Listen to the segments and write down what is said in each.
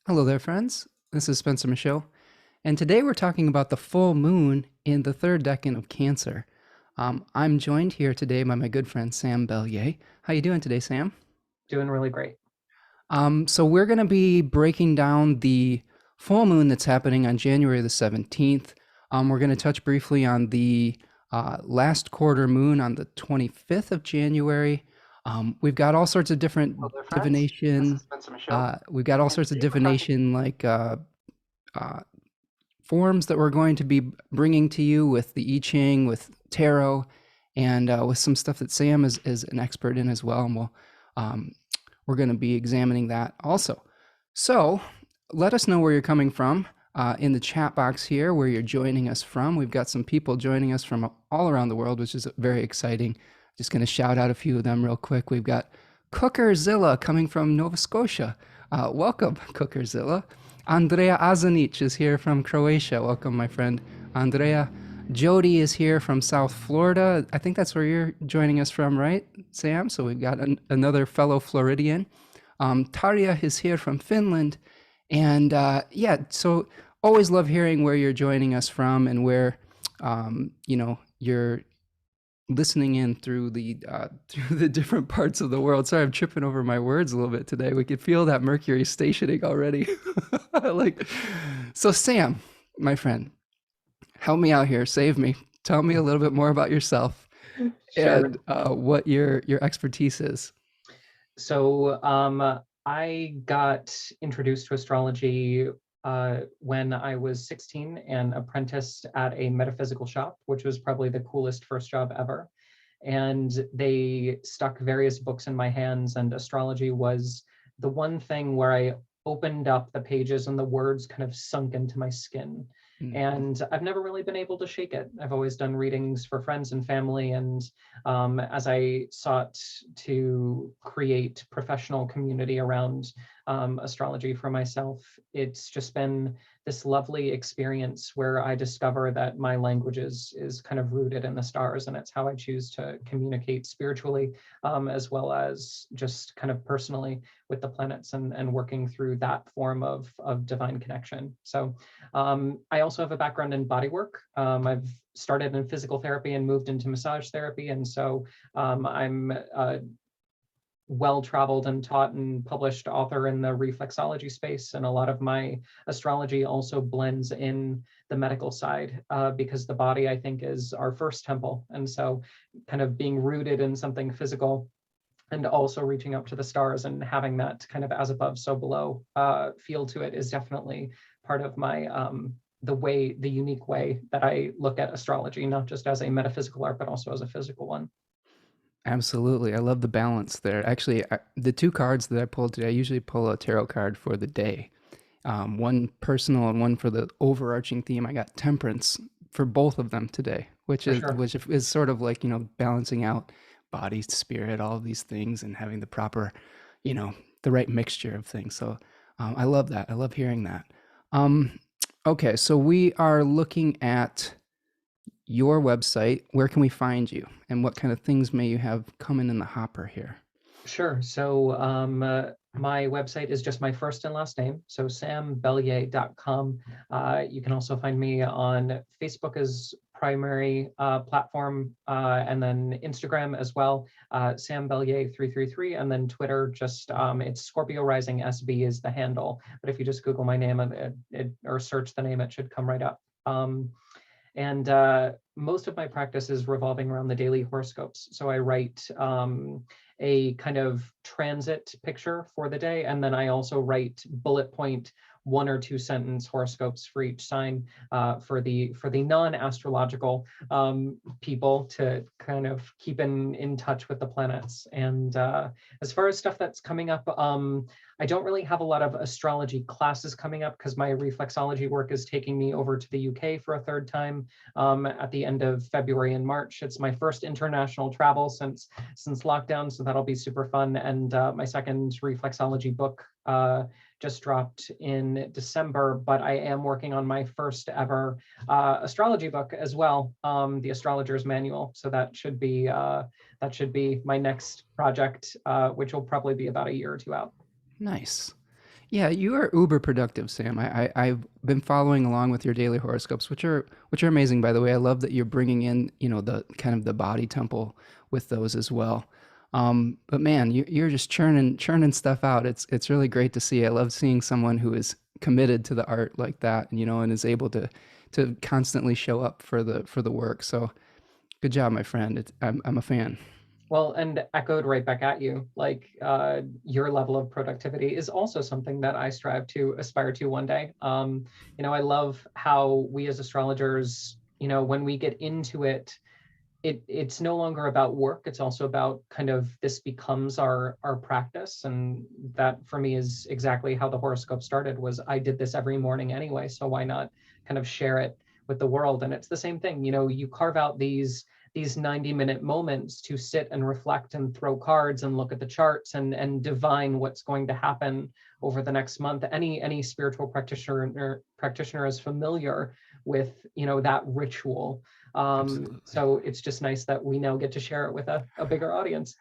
Hello there, friends. This is Spencer Michaud, and today we're talking about the full moon in the third decan of Cancer. I'm joined here today by my good friend Sam Belyea. How you doing today, Sam? Doing really great. So we're going to be breaking down the full moon that's happening on January the 17th. We're going to touch briefly on the last quarter moon on the 25th of January. We've got all sorts of different Hello, friends. This divination. is Spencer Michaud, We've got all and sorts of today we're talking. divination uh, forms that we're going to be bringing to you with the I-Ching, with tarot, and with some stuff that Sam is an expert in as well. And um, we're going to be examining that also. So let us know where you're coming from in the chat box here, where you're joining us from. We've got some people joining us from all around the world, which is very exciting. Just going to shout out a few of them real quick. We've got Cookerzilla coming from Nova Scotia. Welcome, Cookerzilla. Andrea Azanic is here from Croatia. Welcome, my friend Andrea. Jody is here from South Florida. I think that's where you're joining us from, right, Sam? So we've got another fellow Floridian. Tarja is here from Finland. And yeah, so always love hearing where you're joining us from and where, you're listening in through the through the different parts of the world. Sorry, I'm tripping over my words a little bit today. We could feel that Mercury stationing already. like, so Sam, my friend, help me out here. Save me. Tell me a little bit more about yourself Sure. and what your expertise is. I got introduced to astrology when I was 16 and apprenticed at a metaphysical shop, which was probably the coolest first job ever. And they stuck various books in my hands, and astrology was the one thing where I opened up the pages and the words kind of sunk into my skin. Mm. And I've never really been able to shake it. I've always done readings for friends and family. And as I sought to create professional community around astrology for myself, it's just been this lovely experience where I discover that my language is kind of rooted in the stars, and it's how I choose to communicate spiritually, as well as just kind of personally with the planets and working through that form of divine connection. So I also have a background in body work. I've started in physical therapy and moved into massage therapy. And so I'm well-traveled and taught and published author in the reflexology space. And a lot of my astrology also blends in the medical side because the body, I think, is our first temple. And so kind of being rooted in something physical and also reaching up to the stars and having that kind of as above, so below feel to it is definitely part of my the unique way that I look at astrology, not just as a metaphysical art, but also as a physical one. Absolutely. I love the balance there. Actually, the two cards that I pulled today, I usually pull a tarot card for the day. One personal and one for the overarching theme. I got temperance for both of them today, which For is sure. which is sort of like, balancing out body, spirit, all of these things and having the proper, you know, the right mixture of things. So I love that. I love hearing that. Um, okay, so we are looking at your website. Where can we find you? And what kind of things may you have coming in the hopper here? Sure. My website is just my first and last name, so sambelyea.com. You can also find me on Facebook as primary platform, and then Instagram as well, Sam Belyea 333, and then Twitter, just it's Scorpio Rising SB is the handle. But if you just Google my name or search the name, it should come right up. And most of my practice is revolving around the daily horoscopes. So I write a kind of transit picture for the day, and then I also write bullet point 1 or 2 sentence horoscopes for each sign for the non-astrological people to kind of keep in touch with the planets. And as far as stuff that's coming up, I don't really have a lot of astrology classes coming up because my reflexology work is taking me over to the UK for a third time at the end of February and March. It's my first international travel since lockdown, so that'll be super fun. And my second reflexology book just dropped in December, but I am working on my first ever astrology book as well, the Astrologer's Manual. So that should be my next project, which will probably be about a year or two out. Nice. Yeah, you are uber productive, Sam. I've been following along with your daily horoscopes, which are amazing, by the way. I love that you're bringing in, the kind of the body temple with those as well. But man, you're just churning stuff out. It's really great to see. I love seeing someone who is committed to the art like that, and is able to constantly show up for the work. So good job, my friend. I'm a fan. Well, and echoed right back at you, like your level of productivity is also something that I strive to aspire to one day. I love how we as astrologers, when we get into it, it's no longer about work. It's also about kind of this becomes our practice, and that for me is exactly how the horoscope started. Was I did this every morning anyway, so why not kind of share it with the world? And it's the same thing. You carve out these 90-minute moments to sit and reflect and throw cards and look at the charts and divine what's going to happen over the next month. Any spiritual practitioner is familiar with that ritual. Absolutely. So it's just nice that we now get to share it with a bigger audience.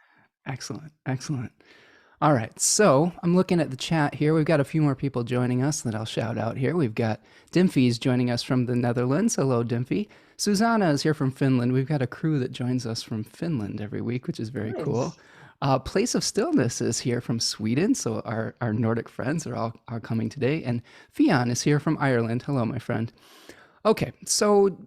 Excellent. Excellent. All right, so I'm looking at the chat here. We've got a few more people joining us that I'll shout out here. We've got Dimfy's joining us from the Netherlands. Hello, Dimfy. Susanna is here from Finland. We've got a crew that joins us from Finland every week, which is very cool. Nice. Place of Stillness is here from Sweden, so our Nordic friends are all coming today. And Fion is here from Ireland. Hello, my friend. Okay, so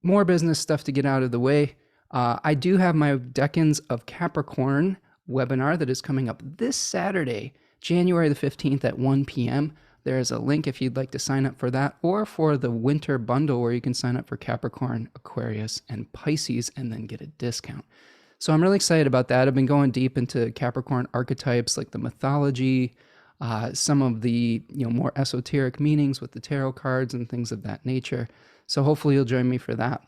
more business stuff to get out of the way. I do have my Decans of Capricorn webinar that is coming up this Saturday, January the 15th at 1 p.m. There is a link if you'd like to sign up for that, or for the winter bundle where you can sign up for Capricorn, Aquarius, and Pisces and then get a discount. So I'm really excited about that. I've been going deep into Capricorn archetypes like the mythology, some of the more esoteric meanings with the tarot cards and things of that nature. So hopefully you'll join me for that.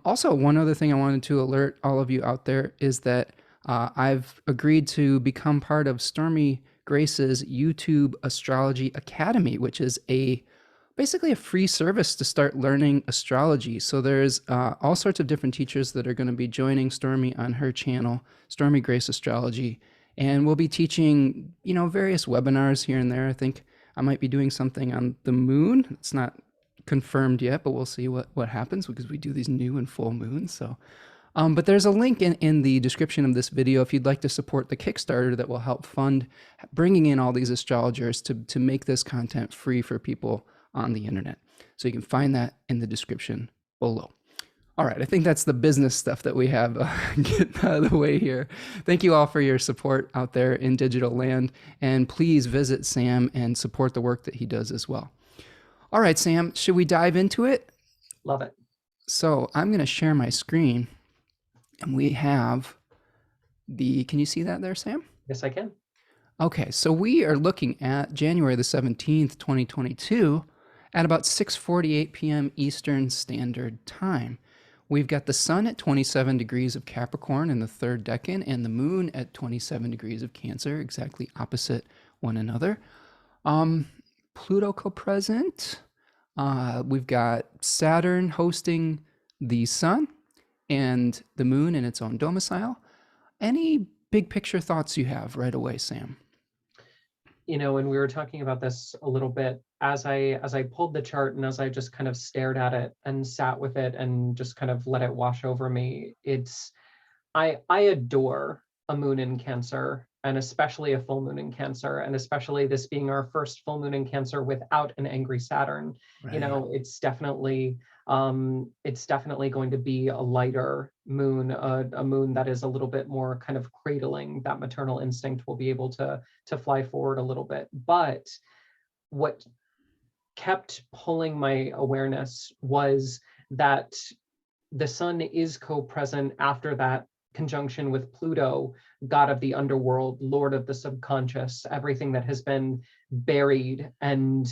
Also, one other thing I wanted to alert all of you out there is that I've agreed to become part of Stormy Grace's YouTube Astrology Academy, which is basically a free service to start learning astrology. So there's all sorts of different teachers that are going to be joining Stormy on her channel, Stormy Grace Astrology, and we'll be teaching, various webinars here and there. I think I might be doing something on the moon. It's not confirmed yet, but we'll see what happens because we do these new and full moons. So, but there's a link in the description of this video if you'd like to support the Kickstarter that will help fund bringing in all these astrologers to make this content free for people on the internet. So you can find that in the description below. All right, I think that's the business stuff that we have getting out of the way here. Thank you all for your support out there in digital land, and please visit Sam and support the work that he does as well. All right, Sam, should we dive into it? Love it. So I'm going to share my screen, and we have can you see that there, Sam? Yes, I can. Okay, so we are looking at January the 17th, 2022 at about 6:48 p.m. Eastern Standard Time. We've got the sun at 27 degrees of Capricorn in the third decan and the moon at 27 degrees of Cancer, exactly opposite one another. Pluto co-present. We've got Saturn hosting the sun and the moon in its own domicile. Any big picture thoughts you have right away, Sam? And we were talking about this a little bit as I pulled the chart and as I just kind of stared at it and sat with it and just kind of let it wash over me. I adore a moon in Cancer, and especially a full moon in Cancer, and especially this being our first full moon in Cancer without an angry Saturn. Right. It's definitely going to be a lighter moon, a moon that is a little bit more kind of cradling that maternal instinct. Will be able to fly forward a little bit. But what kept pulling my awareness was that the sun is co-present after that conjunction with Pluto, god of the underworld, lord of the subconscious, everything that has been buried and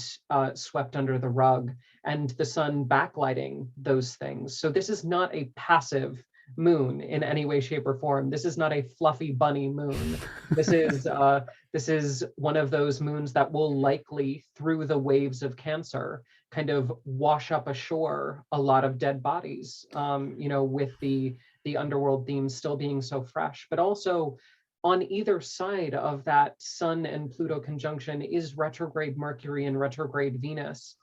swept under the rug, and the sun backlighting those things. So this is not a passive moon in any way, shape, or form. This is not a fluffy bunny moon. This is one of those moons that will likely, through the waves of Cancer, kind of wash up ashore a lot of dead bodies, with the underworld themes still being so fresh. But also, on either side of that Sun and Pluto conjunction is retrograde Mercury and retrograde Venus.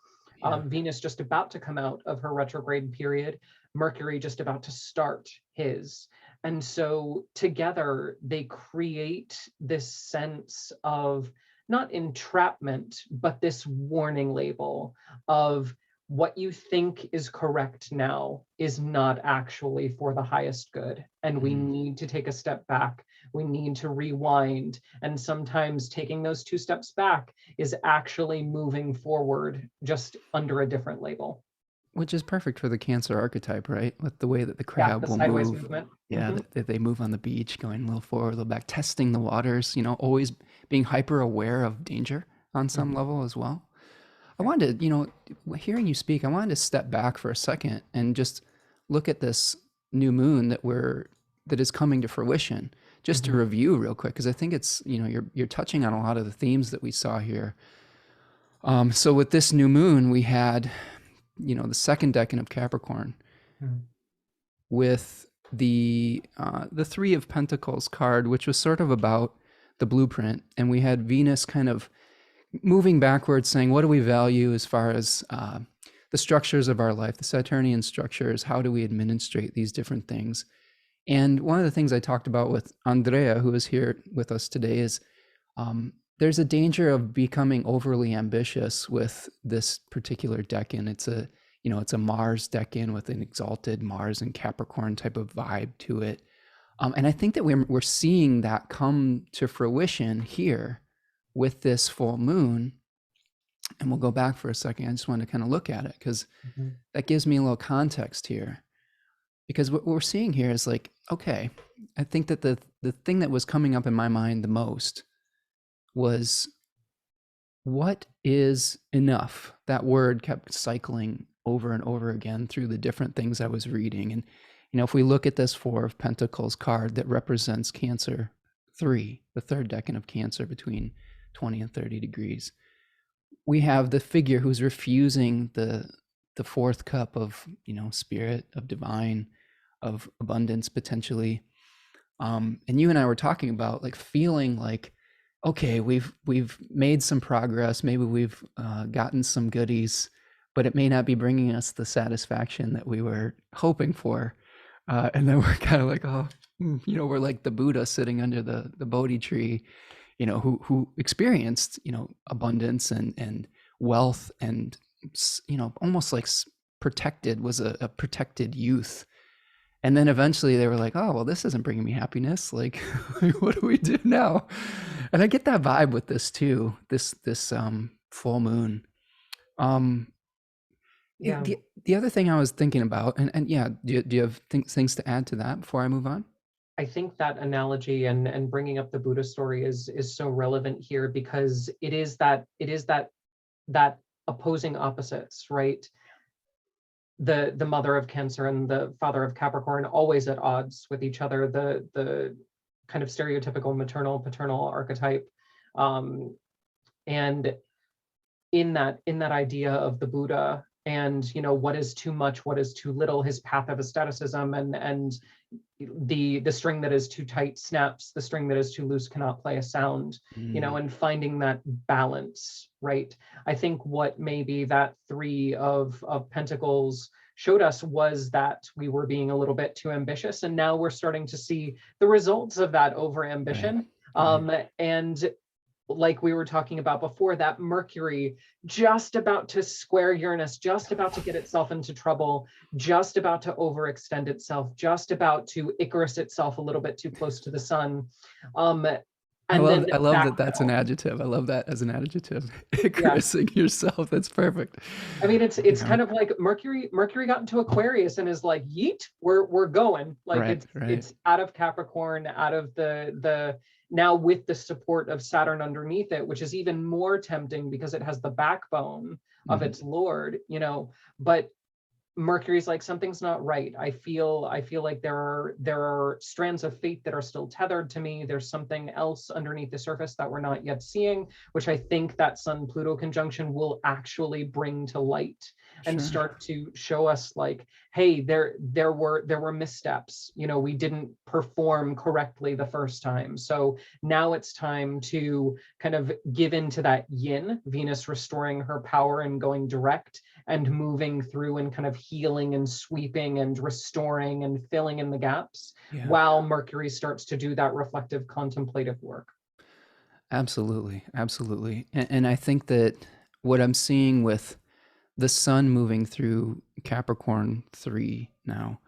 Yeah. Venus just about to come out of her retrograde period, Mercury just about to start his. And so together they create this sense of not entrapment, but this warning label of what you think is correct now is not actually for the highest good. And we need to take a step back. We need to rewind. And sometimes taking those 2 steps back is actually moving forward just under a different label. Which is perfect for the Cancer archetype, right? With the way that the Yeah, crab the will sideways move. movement. Yeah, that they move on the beach, going a little forward, a little back, testing the waters, always being hyper aware of danger on some level as well. I wanted to, hearing you speak, I wanted to step back for a second and just look at this new moon that is coming to fruition. Just to review real quick, because I think it's, you're touching on a lot of the themes that we saw here. So with this new moon, we had, the second decan of Capricorn with the 3 of Pentacles card, which was sort of about the blueprint, and we had Venus kind of moving backwards, saying, what do we value as far as the structures of our life, the Saturnian structures? How do we administrate these different things? And one of the things I talked about with Andrea, who is here with us today, is there's a danger of becoming overly ambitious with this particular decan. It's a Mars decan with an exalted Mars and Capricorn type of vibe to it. And I think that we're seeing that come to fruition here with this full moon. And we'll go back for a second. I just want to kind of look at it because that gives me a little context here. Because what we're seeing here is like, okay, I think that the thing that was coming up in my mind the most was, what is enough? That word kept cycling over and over again through the different things I was reading. And, if we look at this 4 of Pentacles card that represents Cancer 3, the 3rd decan of Cancer between 20 and 30 degrees, we have the figure who's refusing the 4th cup of, spirit, of divine, of abundance potentially. And you and I were talking about like feeling like, okay, we've made some progress, maybe we've gotten some goodies, but it may not be bringing us the satisfaction that we were hoping for. And then we're kind of like, oh, we're like the Buddha sitting under the Bodhi tree, who experienced, abundance and wealth and, almost like protected, was a protected youth. And then eventually they were like, oh, well, this isn't bringing me happiness. Like, what do we do now? And I get that vibe with this too, this full moon. Yeah. The other thing I was thinking about, and yeah, do you have things to add to that before I move on? I think that analogy and bringing up the Buddha story is so relevant here because it is that opposing opposites, right? The mother of Cancer and the father of Capricorn always at odds with each other. The kind of stereotypical maternal paternal archetype, and in that idea of the Buddha and what is too much, what is too little, his path of asceticism, and the string that is too tight snaps, the string that is too loose cannot play a sound, and finding that balance, right? I think what maybe that 3 of Pentacles showed us was that we were being a little bit too ambitious, and now we're starting to see the results of that over ambition. And like we were talking about before, that Mercury just about to square Uranus, just about to get itself into trouble, just about to overextend itself, just about to Icarus itself a little bit too close to the sun. I love that that's an adjective. I love that as an adjective. Icarusing yourself. That's perfect. I mean, it's kind of like Mercury got into Aquarius and is like, yeet, we're going. Like it's out of Capricorn, out of the now with the support of Saturn underneath it, which is even more tempting because it has the backbone of its Lord, but Mercury's like, something's not right. I feel like there are strands of fate that are still tethered to me. There's something else underneath the surface that we're not yet seeing, which I think that Sun Pluto conjunction will actually bring to light and Sure. start to show us, like, hey, there were missteps. We didn't perform correctly the first time. So now it's time to kind of give into that yin, Venus restoring her power and going direct and moving through and kind of healing and sweeping and restoring and filling in the gaps, Yeah. while Mercury starts to do that reflective contemplative work. Absolutely. Absolutely. And I think that what I'm seeing with the sun moving through Capricorn 3 now,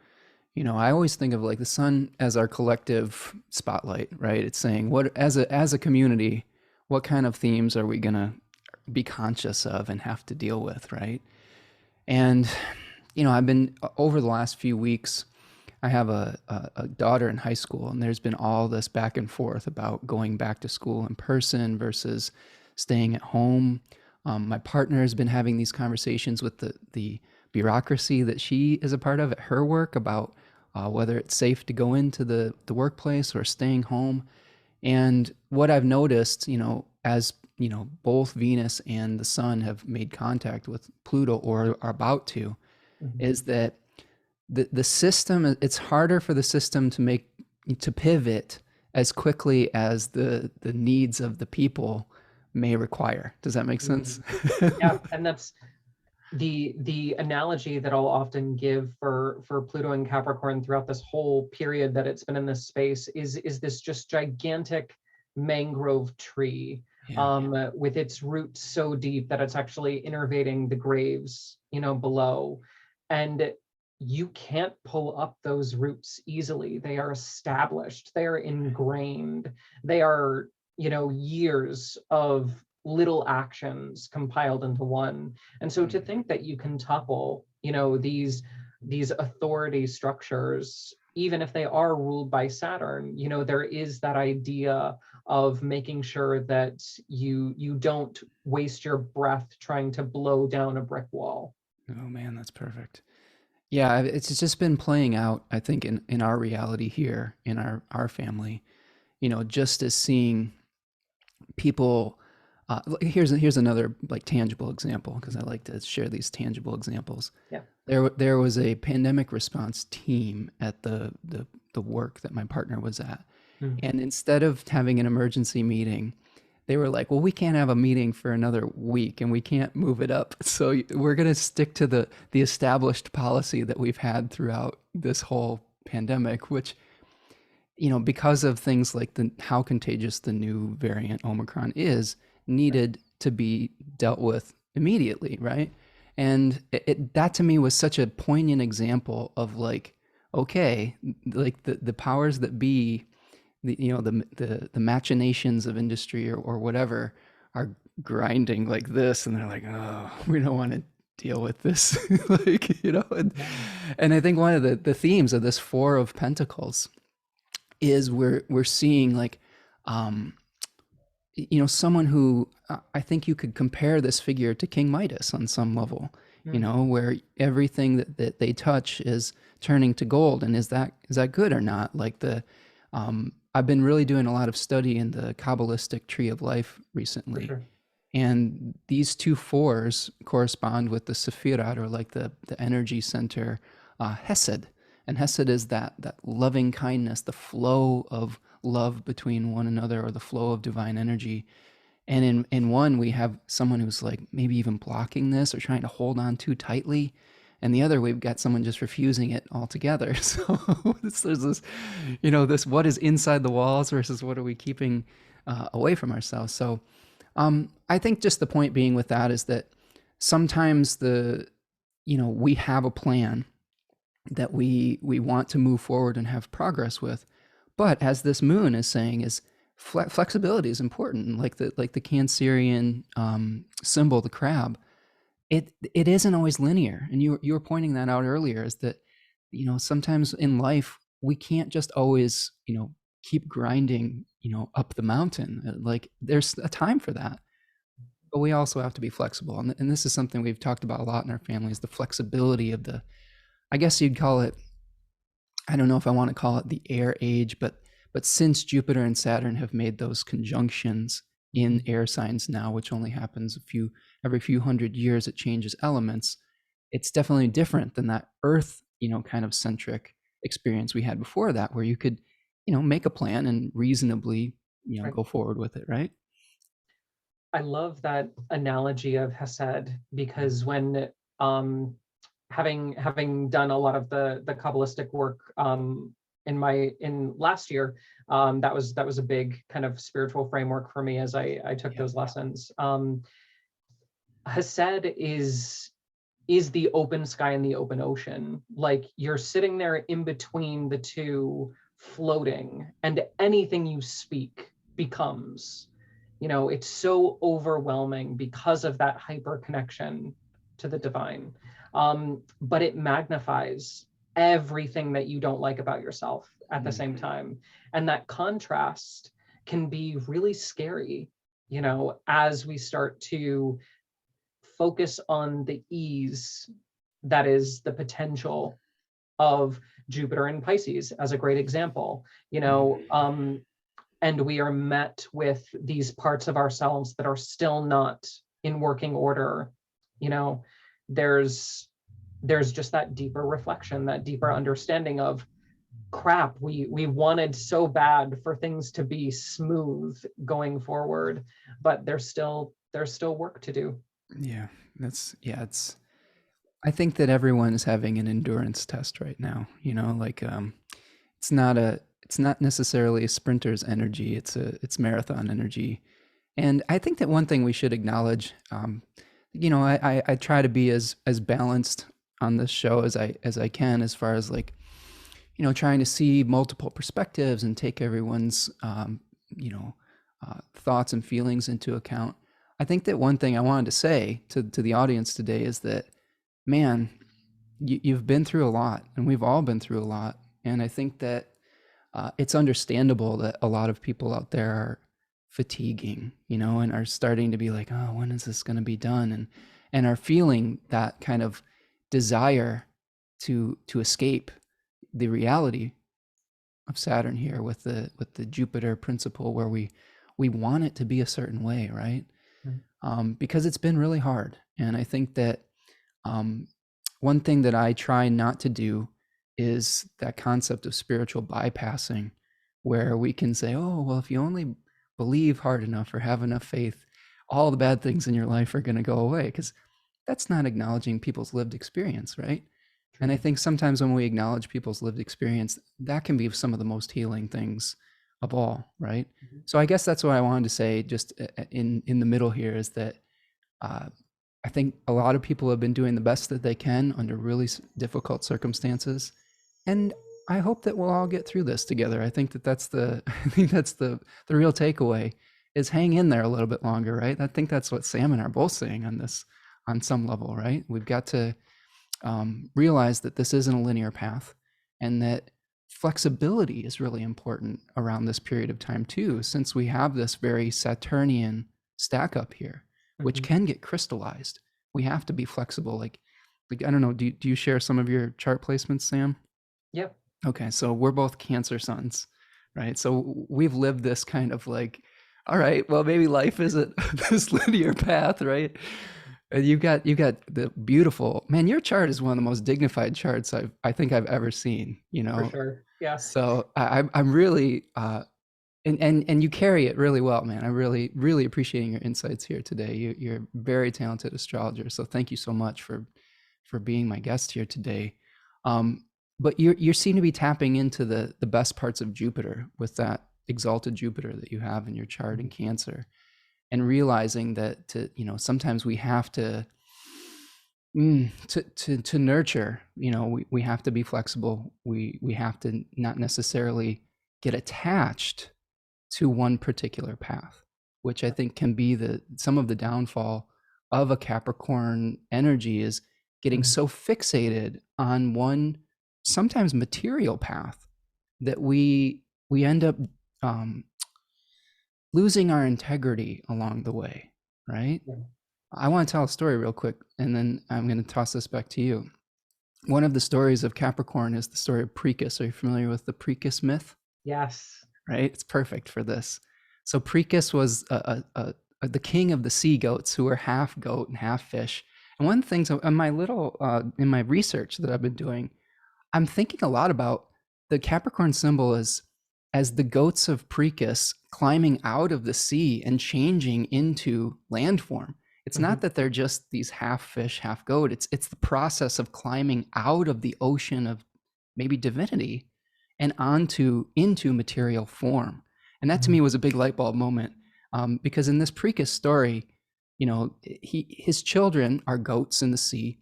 I always think of like the sun as our collective spotlight, right? It's saying what as a community, what kind of themes are we going to be conscious of and have to deal with, right? And I've been over the last few weeks, I have a daughter in high school, and there's been all this back and forth about going back to school in person versus staying at home. My partner has been having these conversations with the bureaucracy that she is a part of at her work about whether it's safe to go into the workplace or staying home. And what I've noticed, as both Venus and the Sun have made contact with Pluto or are about to, Mhm. is that the system, it's harder for the system to pivot as quickly as the needs of the people may require. Does that make sense? Mhm. Yeah, and that's the analogy that I'll often give for Pluto and Capricorn throughout this whole period that it's been in this space is this just gigantic mangrove tree, Yeah. with its roots so deep that it's actually innervating the graves, below. And you can't pull up those roots easily. They are established, they are ingrained, they are, years of little actions compiled into one. And so to think that you can topple, these authority structures, even if they are ruled by Saturn, there is that idea of making sure that you don't waste your breath trying to blow down a brick wall. Oh man, that's perfect. Yeah, it's just been playing out, I think, in our reality here, in our family, just as seeing people. Here's another like tangible example, because I like to share these tangible examples. Yeah. There was a pandemic response team at the work that my partner was at, Mm. and instead of having an emergency meeting, they were like, "Well, we can't have a meeting for another week, and we can't move it up. So we're going to stick to the established policy that we've had throughout this whole pandemic, which." Because of things like how contagious the new variant Omicron is, needed to be dealt with immediately, right? And that to me was such a poignant example of like, okay, like the powers that be, the machinations of industry or whatever are grinding like this, and they're like, oh, we don't want to deal with this, like and I think one of the themes of this Four of Pentacles is we're seeing like um someone who I think you could compare this figure to King Midas on some level, Mm. where everything that they touch is turning to gold. And is that good or not? Like I've been really doing a lot of study in the Kabbalistic tree of life For recently, sure. and these two fours correspond with the Sephirat, or like the energy center, Hesed. And Hesed is that loving kindness, the flow of love between one another, or the flow of divine energy. And in one, we have someone who's like maybe even blocking this or trying to hold on too tightly. And the other, we've got someone just refusing it altogether. So there's this, this what is inside the walls versus what are we keeping away from ourselves. So I think just the point being with that is that sometimes we have a plan that we want to move forward and have progress with, but as this moon is saying, is flexibility is important. Like the Cancerian symbol, the crab. It isn't always linear, and you were pointing that out earlier. Is that sometimes in life we can't just always keep grinding up the mountain. Like there's a time for that, but we also have to be flexible. And this is something we've talked about a lot in our family, is the flexibility of I guess you'd call it, I don't know if I want to call it the air age, but since Jupiter and Saturn have made those conjunctions in air signs now, which only happens every few hundred years, it changes elements. It's definitely different than that Earth, kind of centric experience we had before that, where you could, make a plan and reasonably, Right. go forward with it, right? I love that analogy of Hesed because when having done a lot of the Kabbalistic work in last year, that was a big kind of spiritual framework for me as I took Yeah. those lessons. Hesed is the open sky and the open ocean. Like you're sitting there in between the two, floating, and anything you speak becomes, it's so overwhelming because of that hyper connection to the divine. But it magnifies everything that you don't like about yourself at the same time. And that contrast can be really scary, as we start to focus on the ease that is the potential of Jupiter and Pisces as a great example, and we are met with these parts of ourselves that are still not in working order. you know there's just that deeper reflection, that deeper understanding of crap, we wanted so bad for things to be smooth going forward, but there's still work to do. Yeah, it's I think that everyone is having an endurance test right now, like it's not necessarily a sprinter's energy, it's marathon energy. And I think that one thing we should acknowledge, I try to be as balanced on this show as I can, as far as like, trying to see multiple perspectives and take everyone's thoughts and feelings into account. I think that one thing I wanted to say to the audience today is that, man, you've been through a lot, and we've all been through a lot. And I think that it's understandable that a lot of people out there are fatiguing, and are starting to be like, oh, when is this going to be done? And are feeling that kind of desire to escape the reality of Saturn here with the Jupiter principle, where we want it to be a certain way, right? Because it's been really hard. And I think that one thing that I try not to do is that concept of spiritual bypassing, where we can say, oh, well, if you only believe hard enough or have enough faith, all the bad things in your life are going to go away, because that's not acknowledging people's lived experience, right? And I think sometimes when we acknowledge people's lived experience, that can be some of the most healing things of all, right? So I guess that's what I wanted to say just in the middle here, is that I think a lot of people have been doing the best that they can under really difficult circumstances. And I hope that we'll all get through this together. I think that's the real takeaway, is hang in there a little bit longer, right? I think that's what Sam and I are both saying on this, on some level, right? We've got to realize that this isn't a linear path, and that flexibility is really important around this period of time too, since we have this very Saturnian stack up here, which can get crystallized. We have to be flexible. Like I don't know, do you share some of your chart placements, Sam? Yep. Okay, so we're both Cancer suns, right? So we've lived this kind of like, all right, well, maybe life isn't this linear path, right? And you got the beautiful, man. Your chart is one of the most dignified charts I think I've ever seen. For sure. Yeah. So I'm really and you carry it really well, man. I'm really appreciating your insights here today. You're a very talented astrologer, so thank you so much for being my guest here today. But you seem to be tapping into the best parts of Jupiter with that exalted Jupiter that you have in your chart in Cancer, and realizing that sometimes we have to nurture. We have to be flexible. We have to not necessarily get attached to one particular path, which I think can be some of the downfall of a Capricorn energy, is getting so fixated on one, sometimes material path, that we end up losing our integrity along the way, right? Yeah. I want to tell a story real quick, and then I'm going to toss this back to you. One of the stories of Capricorn is the story of Precus. Are you familiar with the Precus myth? Yes. Right? It's perfect for this. So Precus was the king of the sea goats, who were half goat and half fish. And one of the things in my research that I've been doing, I'm thinking a lot about the Capricorn symbol as the goats of Precus climbing out of the sea and changing into land form. It's not that they're just these half fish, half goat. It's the process of climbing out of the ocean of maybe divinity and into material form. And that to me was a big light bulb moment, because in this Precus story, his children are goats in the sea,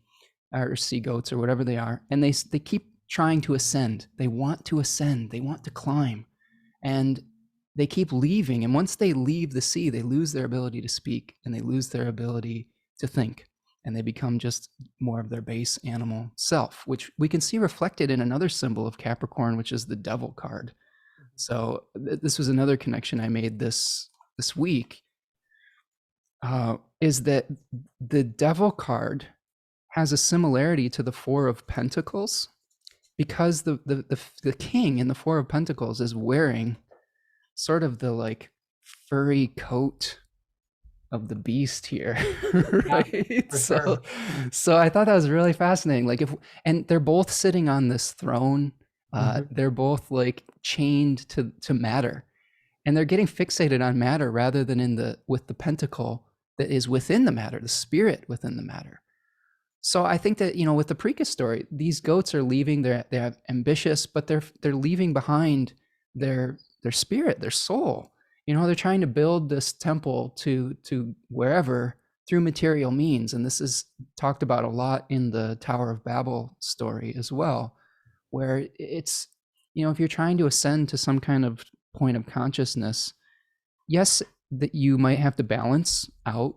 or sea goats, or whatever they are, and they keep trying to ascend. They want to ascend. They want to climb, and they keep leaving. And once they leave the sea, they lose their ability to speak, and they lose their ability to think, and they become just more of their base animal self, which we can see reflected in another symbol of Capricorn, which is the Devil card. So this was another connection I made this week, is that the Devil card has a similarity to the Four of Pentacles, because the king in the Four of Pentacles is wearing sort of the like furry coat of the beast here, right? Yeah, for sure. So I thought that was really fascinating. Like, and they're both sitting on this throne. They're both like chained to matter, and they're getting fixated on matter rather than with the pentacle that is within the matter, the spirit within the matter. So I think that, with the Precus story, these goats are leaving. They're ambitious, but they're leaving behind their spirit, their soul. They're trying to build this temple to wherever through material means, and this is talked about a lot in the Tower of Babel story as well, where it's, if you're trying to ascend to some kind of point of consciousness, yes, that you might have to balance out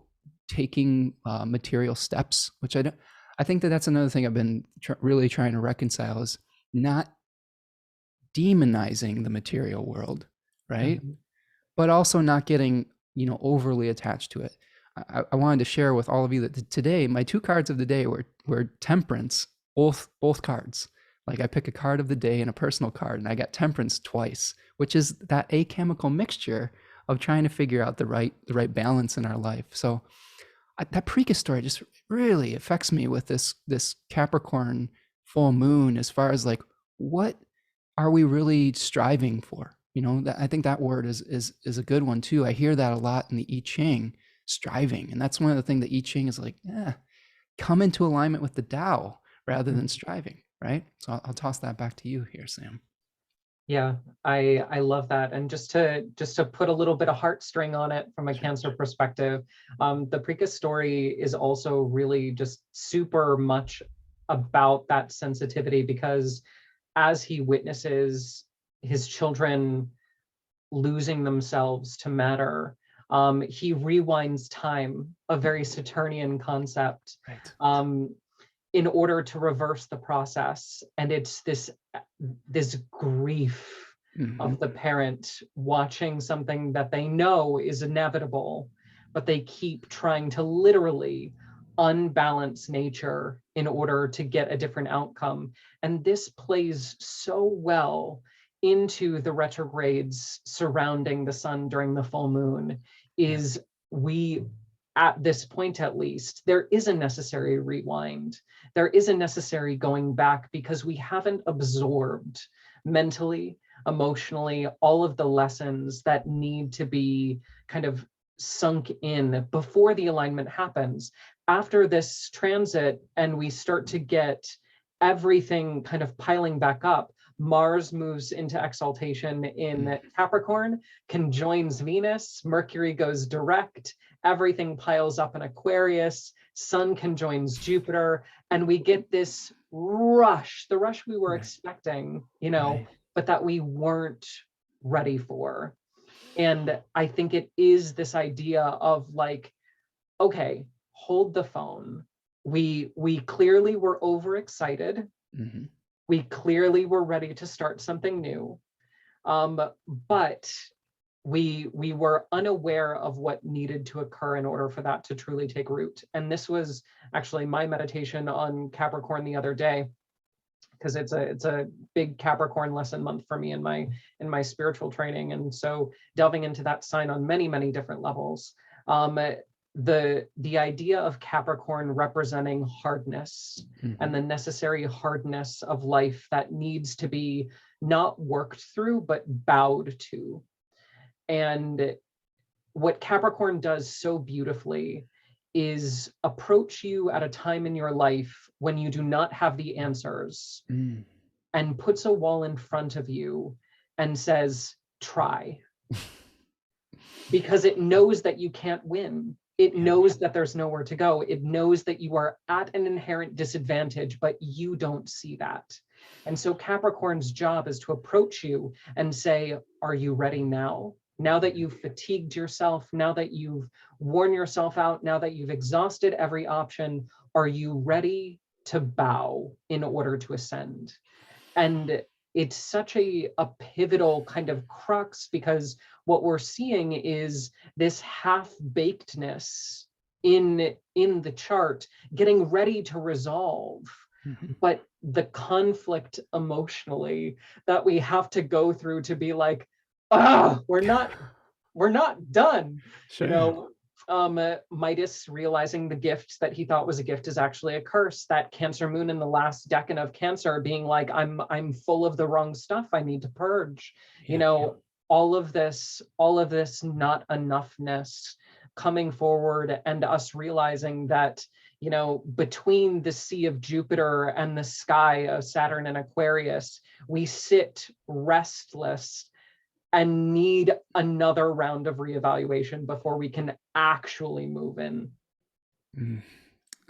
taking material steps, which I think that that's another thing I've been really trying to reconcile, is not demonizing the material world, right? But also not getting, overly attached to it. I wanted to share with all of you that today, my two cards of the day were temperance, both cards. Like, I pick a card of the day and a personal card, and I got temperance twice, which is that achemical mixture of trying to figure out the right balance in our life. So that Precus story just really affects me with this Capricorn full moon, as far as like, what are we really striving for? I think that word is a good one too. I hear that a lot in the I-Ching, striving, and that's one of the things that I-Ching is like, come into alignment with the Tao rather than striving, right? So I'll toss that back to you here, Sam. Yeah, I love that. And just to put a little bit of heartstring on it from a Cancer perspective, the Precus story is also really just super much about that sensitivity, because as he witnesses his children losing themselves to matter, he rewinds time, a very Saturnian concept, Right. in order to reverse the process. And it's this grief of the parent watching something that they know is inevitable, but they keep trying to literally unbalance nature in order to get a different outcome. And this plays so well into the retrogrades surrounding the sun during the full moon. Is we, at this point at least, there is a necessary rewind. There is a necessary going back, because we haven't absorbed mentally, emotionally, all of the lessons that need to be kind of sunk in before the alignment happens. After this transit, and we start to get everything kind of piling back up, Mars moves into exaltation in Capricorn, conjoins Venus, Mercury goes direct, everything piles up in Aquarius, Sun conjoins Jupiter, and we get this rush, the rush we were expecting, but that we weren't ready for. And I think it is this idea of like, okay, hold the phone. We clearly were overexcited. We clearly were ready to start something new. But we were unaware of what needed to occur in order for that to truly take root. And this was actually my meditation on Capricorn the other day. because it's a big Capricorn lesson month for me in my spiritual training, and so delving into that sign on many different levels. The idea of Capricorn representing hardness and the necessary hardness of life that needs to be not worked through but bowed to. And what Capricorn does so beautifully is approach you at a time in your life when you do not have the answers and puts a wall in front of you and says, try. Because it knows that you can't win. It knows that there's nowhere to go. It knows that you are at an inherent disadvantage, but you don't see that. And so Capricorn's job is to approach you and say, are you ready now? Now that you've fatigued yourself, now that you've worn yourself out, now that you've exhausted every option, are you ready to bow in order to ascend? And it's such a pivotal kind of crux, because what we're seeing is this half-bakedness in the chart getting ready to resolve. But the conflict emotionally that we have to go through to be like, we're not done. Sure. You know, Midas realizing the gift that he thought was a gift is actually a curse. That Cancer moon in the last decan of Cancer being like, I'm full of the wrong stuff, I need to purge. You know, all of this not enoughness coming forward, and us realizing that, you know, between the sea of Jupiter and the sky of Saturn and Aquarius, we sit restless and need another round of reevaluation before we can actually move in.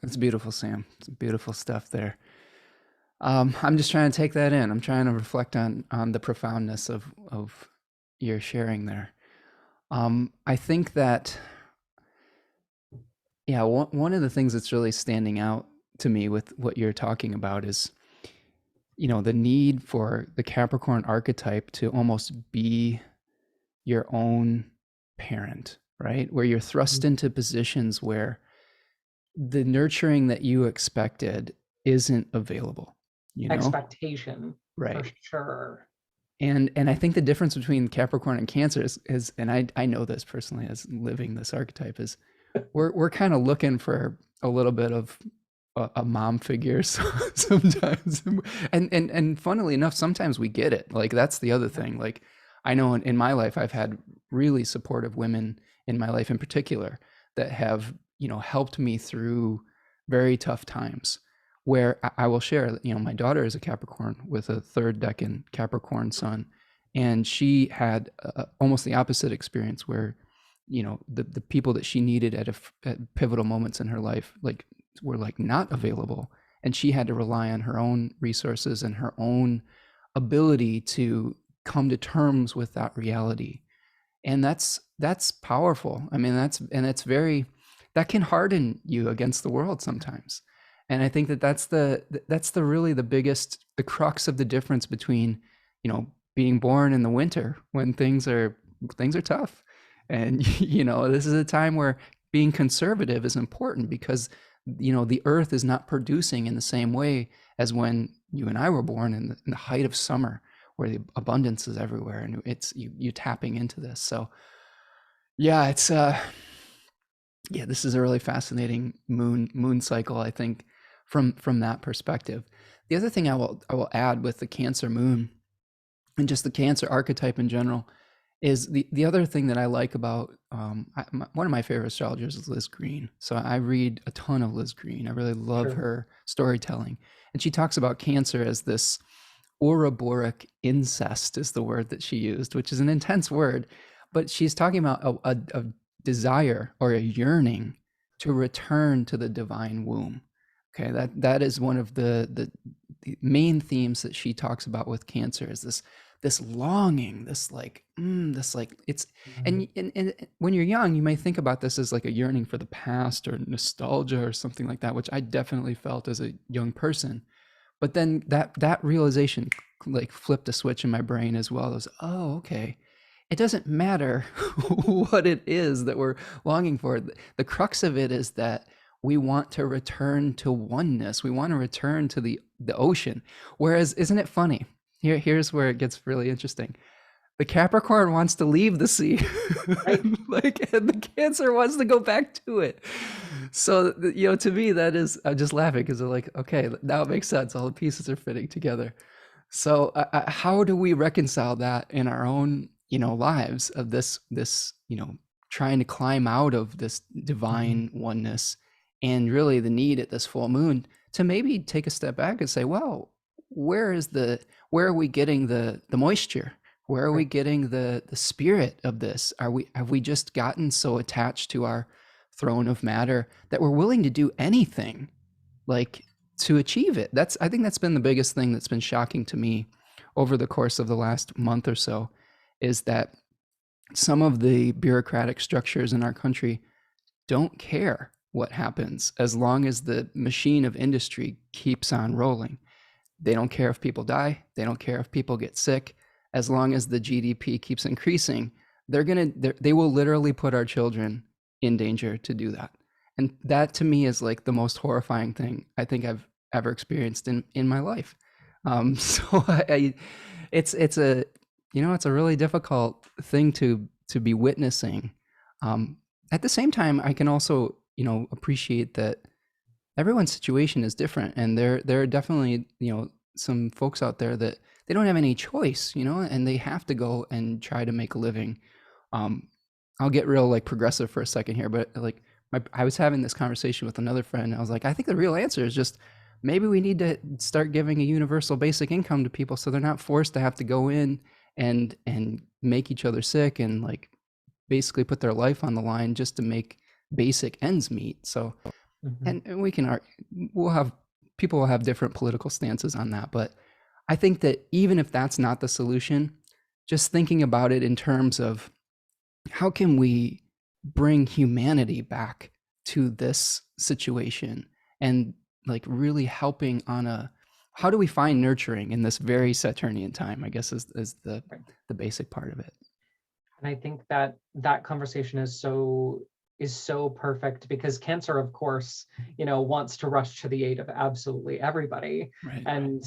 That's beautiful, Sam. It's beautiful stuff there. I'm just trying to take that in. I'm trying to reflect on the profoundness of your sharing there. I think that, one of the things that's really standing out to me with what you're talking about is, you know, the need for the Capricorn archetype to almost be your own parent, right? Where you're thrust into positions where the nurturing that you expected isn't available, you know? Expectation, right? For sure. And I think the difference between Capricorn and Cancer is and I know this personally as living this archetype, is we're kind of looking for a little bit of a mom figure sometimes, and funnily enough, sometimes we get it. Like, that's the other thing. Like, I know in my life, I've had really supportive women in my life in particular that have, you know, helped me through very tough times, where I will share, you know, my daughter is a Capricorn with a third decan Capricorn sun, and she had almost the opposite experience, where, you know, the people that she needed at pivotal moments in her life, like, were like not available, and she had to rely on her own resources and her own ability to come to terms with that reality. And that's powerful. I mean, it's very, that can harden you against the world sometimes. And I think that's the really the biggest, the crux of the difference between, you know, being born in the winter when things are tough, and you know, this is a time where being conservative is important, because, you know, the earth is not producing in the same way as when you and I were born in the height of summer, where the abundance is everywhere, and it's you tapping into this. So it's this is a really fascinating moon cycle, I think, from that perspective. The other thing I will add with the Cancer moon and just the Cancer archetype in general is the other thing that I like about one of my favorite astrologers is Liz Green. So I read a ton of Liz Green. I really love her storytelling, and she talks about Cancer as this Ouroboros incest, is the word that she used, which is an intense word, but she's talking about a desire or a yearning to return to the divine womb. Okay, that is one of the main themes that she talks about with Cancer, is this longing, this like it's, and when you're young, you may think about this as like a yearning for the past or nostalgia or something like that, which I definitely felt as a young person. But then that realization like flipped a switch in my brain as well. It was, oh, okay, it doesn't matter what it is that we're longing for. The crux of it is that we want to return to oneness. We want to return to the ocean. Whereas, isn't it funny? Here's where it gets really interesting. The Capricorn wants to leave the sea, Right. like, and the Cancer wants to go back to it. So, to me, that is, I'm just laughing because they're like, okay, now it makes sense. All the pieces are fitting together. So, how do we reconcile that in our own, lives of this, trying to climb out of this divine oneness, and really the need at this full moon to maybe take a step back and say, well, where are we getting the moisture? Where are we Right. getting the spirit of this? Have we just gotten so attached to our throne of matter that we're willing to do anything, like, to achieve it? I think that's been the biggest thing that's been shocking to me over the course of the last month or so, is that some of the bureaucratic structures in our country don't care what happens as long as the machine of industry keeps on rolling. They don't care if people die. They don't care if people get sick. As long as the GDP keeps increasing, they will literally put our children in danger to do that. And that, to me, is like the most horrifying thing I think I've ever experienced in my life. So it's a it's a really difficult thing to be witnessing. At the same time, I can also appreciate that everyone's situation is different, and there are definitely some folks out there that they don't have any choice, and they have to go and try to make a living. I'll get real, like, progressive for a second here, but, like, I was having this conversation with another friend, and I was like, I think the real answer is just maybe we need to start giving a universal basic income to people so they're not forced to have to go in and make each other sick and, like, basically put their life on the line just to make basic ends meet. So, Mhm. and people will have different political stances on that, but I think that even if that's not the solution, just thinking about it in terms of how can we bring humanity back to this situation, and, like, really helping on a how do we find nurturing in this very Saturnian time, I guess, is Right. the basic part of it. And I think that that conversation is so perfect because Cancer, of course, wants to rush to the aid of absolutely everybody. Right. And,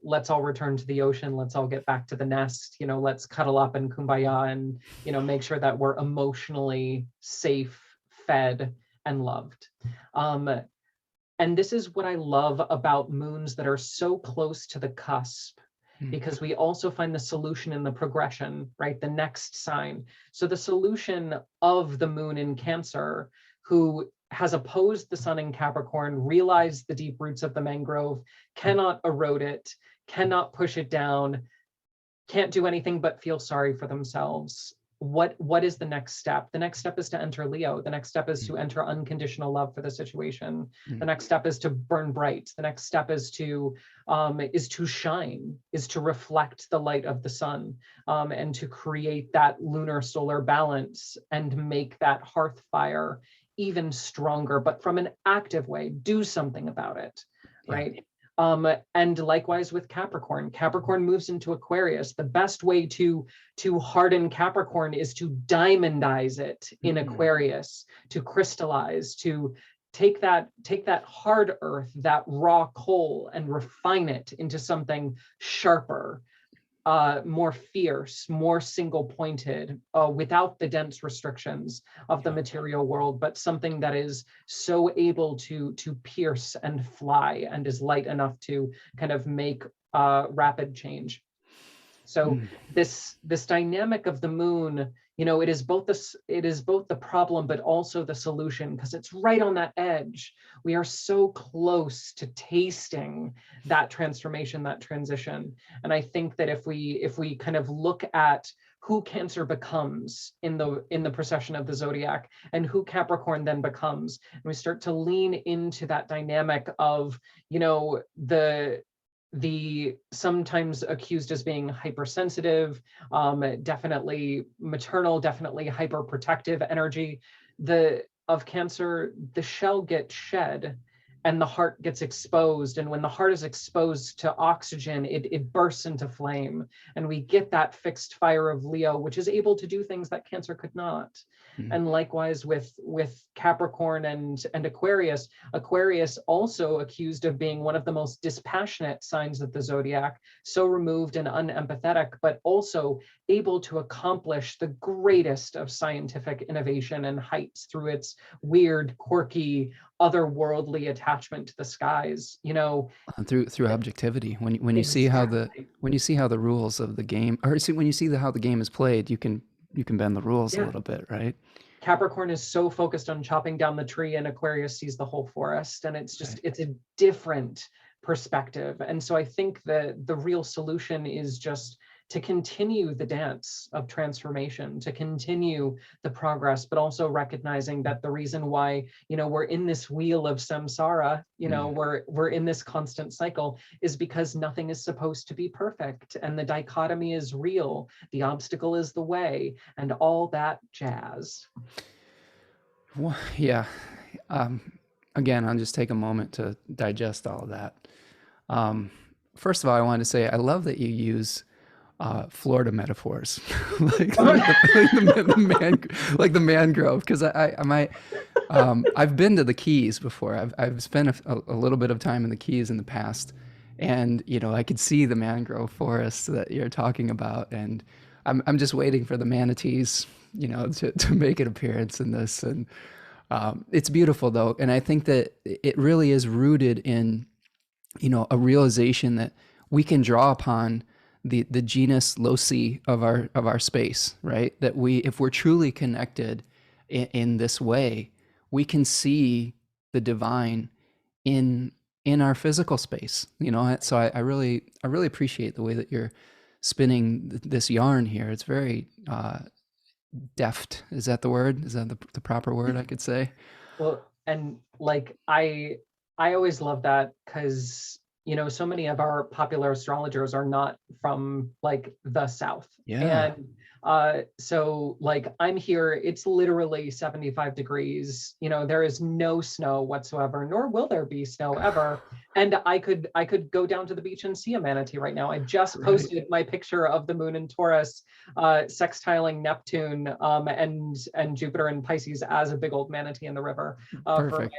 let's all return to the ocean. Let's all get back to the nest. Let's cuddle up and kumbaya and, make sure that we're emotionally safe, fed, and loved. Um, and this is what I love about moons that are so close to the cusp, Mm. because we also find the solution in the progression, right? The next sign. So the solution of the moon in Cancer, who has opposed the sun in Capricorn, realized the deep roots of the mangrove, cannot erode it, cannot push it down, can't do anything but feel sorry for themselves. What is the next step? The next step is to enter Leo. The next step is to enter unconditional love for the situation. The Mm. next step is to burn bright. The next step is to shine, is to reflect the light of the sun, and to create that lunar solar balance and make that hearth fire even stronger, but from an active way. Do something about it, Yeah. right? And likewise with Capricorn. Capricorn moves into Aquarius. The best way to harden Capricorn is to diamondize it in Aquarius, to crystallize, to take that hard earth, that raw coal, and refine it into something sharper, more fierce, more single pointed, without the dense restrictions of the Yeah. material world, but something that is so able to pierce and fly and is light enough to kind of make rapid change. So Mm. this dynamic of the moon, it is both the problem but also the solution, because it's right on that edge. We are so close to tasting that transformation, that transition. And I think that if we kind of look at who Cancer becomes in the procession of the zodiac and who Capricorn then becomes, and we start to lean into that dynamic of, the sometimes accused as being hypersensitive, definitely maternal, definitely hyperprotective energy, of Cancer, the shell gets shed, and the heart gets exposed. And when the heart is exposed to oxygen, it bursts into flame. And we get that fixed fire of Leo, which is able to do things that Cancer could not. And likewise with Capricorn and Aquarius. Aquarius also accused of being one of the most dispassionate signs of the zodiac, so removed and unempathetic, but also able to accomplish the greatest of scientific innovation and heights through its weird, quirky, otherworldly attachment to the skies. You know, through objectivity. When you see how the exactly. when you see how the rules of the game, or see when you see how the game is played, you can bend the rules a Yeah. little bit, right? Capricorn is so focused on chopping down the tree, and Aquarius sees the whole forest, and it's just Right. it's a different perspective. And so I think that the real solution is just to continue the dance of transformation, to continue the progress, but also recognizing that the reason why, you know, we're in this wheel of samsara, you know, we're in this constant cycle, is because nothing is supposed to be perfect, and the dichotomy is real, the obstacle is the way, and all that jazz. Well, yeah. Um, Again, I'll just take a moment to digest all of that. Um, First of all, I wanted to say I love that you use Florida metaphors, like the mangrove, because I might. I've been to the Keys before. I've spent a little bit of time in the Keys in the past, and you know I could see the mangrove forests that you're talking about, and I'm just waiting for the manatees, you know, to make an appearance in this, and it's beautiful though, and I think that it really is rooted in, you know, a realization that we can draw upon the genus loci of our space, right? That we, if we're truly connected in this way, we can see the divine in our physical space. You know, so I really appreciate the way that you're spinning this yarn here. It's very deft. Is that the word? Is that the proper word I could say? Well, and like I always love that because, you know, so many of our popular astrologers are not from like the South. Yeah. And so like I'm here, it's literally 75 degrees. You know, there is no snow whatsoever, nor will there be snow ever. And I could go down to the beach and see a manatee right now. I just Right. posted my picture of the moon in Taurus, sextiling Neptune, and Jupiter in Pisces as a big old manatee in the river, for Perfect.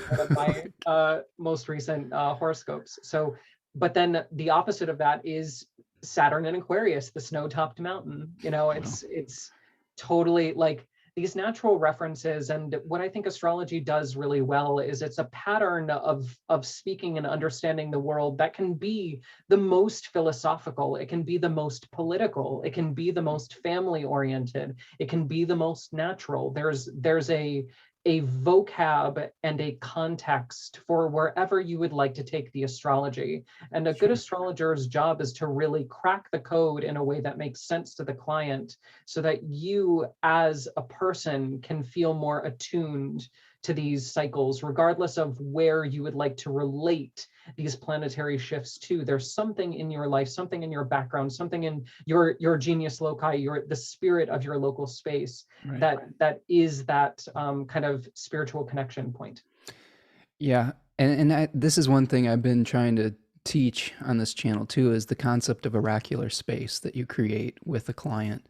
one of my most recent horoscopes. So, but then the opposite of that is Saturn in Aquarius, the snow-topped mountain. You know, Wow. it's totally like these natural references. And what I think astrology does really well is it's a pattern of speaking and understanding the world that can be the most philosophical, it can be the most political, it can be the most family oriented, it can be the most natural. There's a vocab and a context for wherever you would like to take the astrology. And a good Sure. astrologer's job is to really crack the code in a way that makes sense to the client, so that you as a person can feel more attuned to these cycles, regardless of where you would like to relate these planetary shifts to. There's something in your life, something in your background, something in your genius loci, the spirit of your local space, Right. that is that kind of spiritual connection point. Yeah, and this is one thing I've been trying to teach on this channel too, is the concept of oracular space that you create with a client.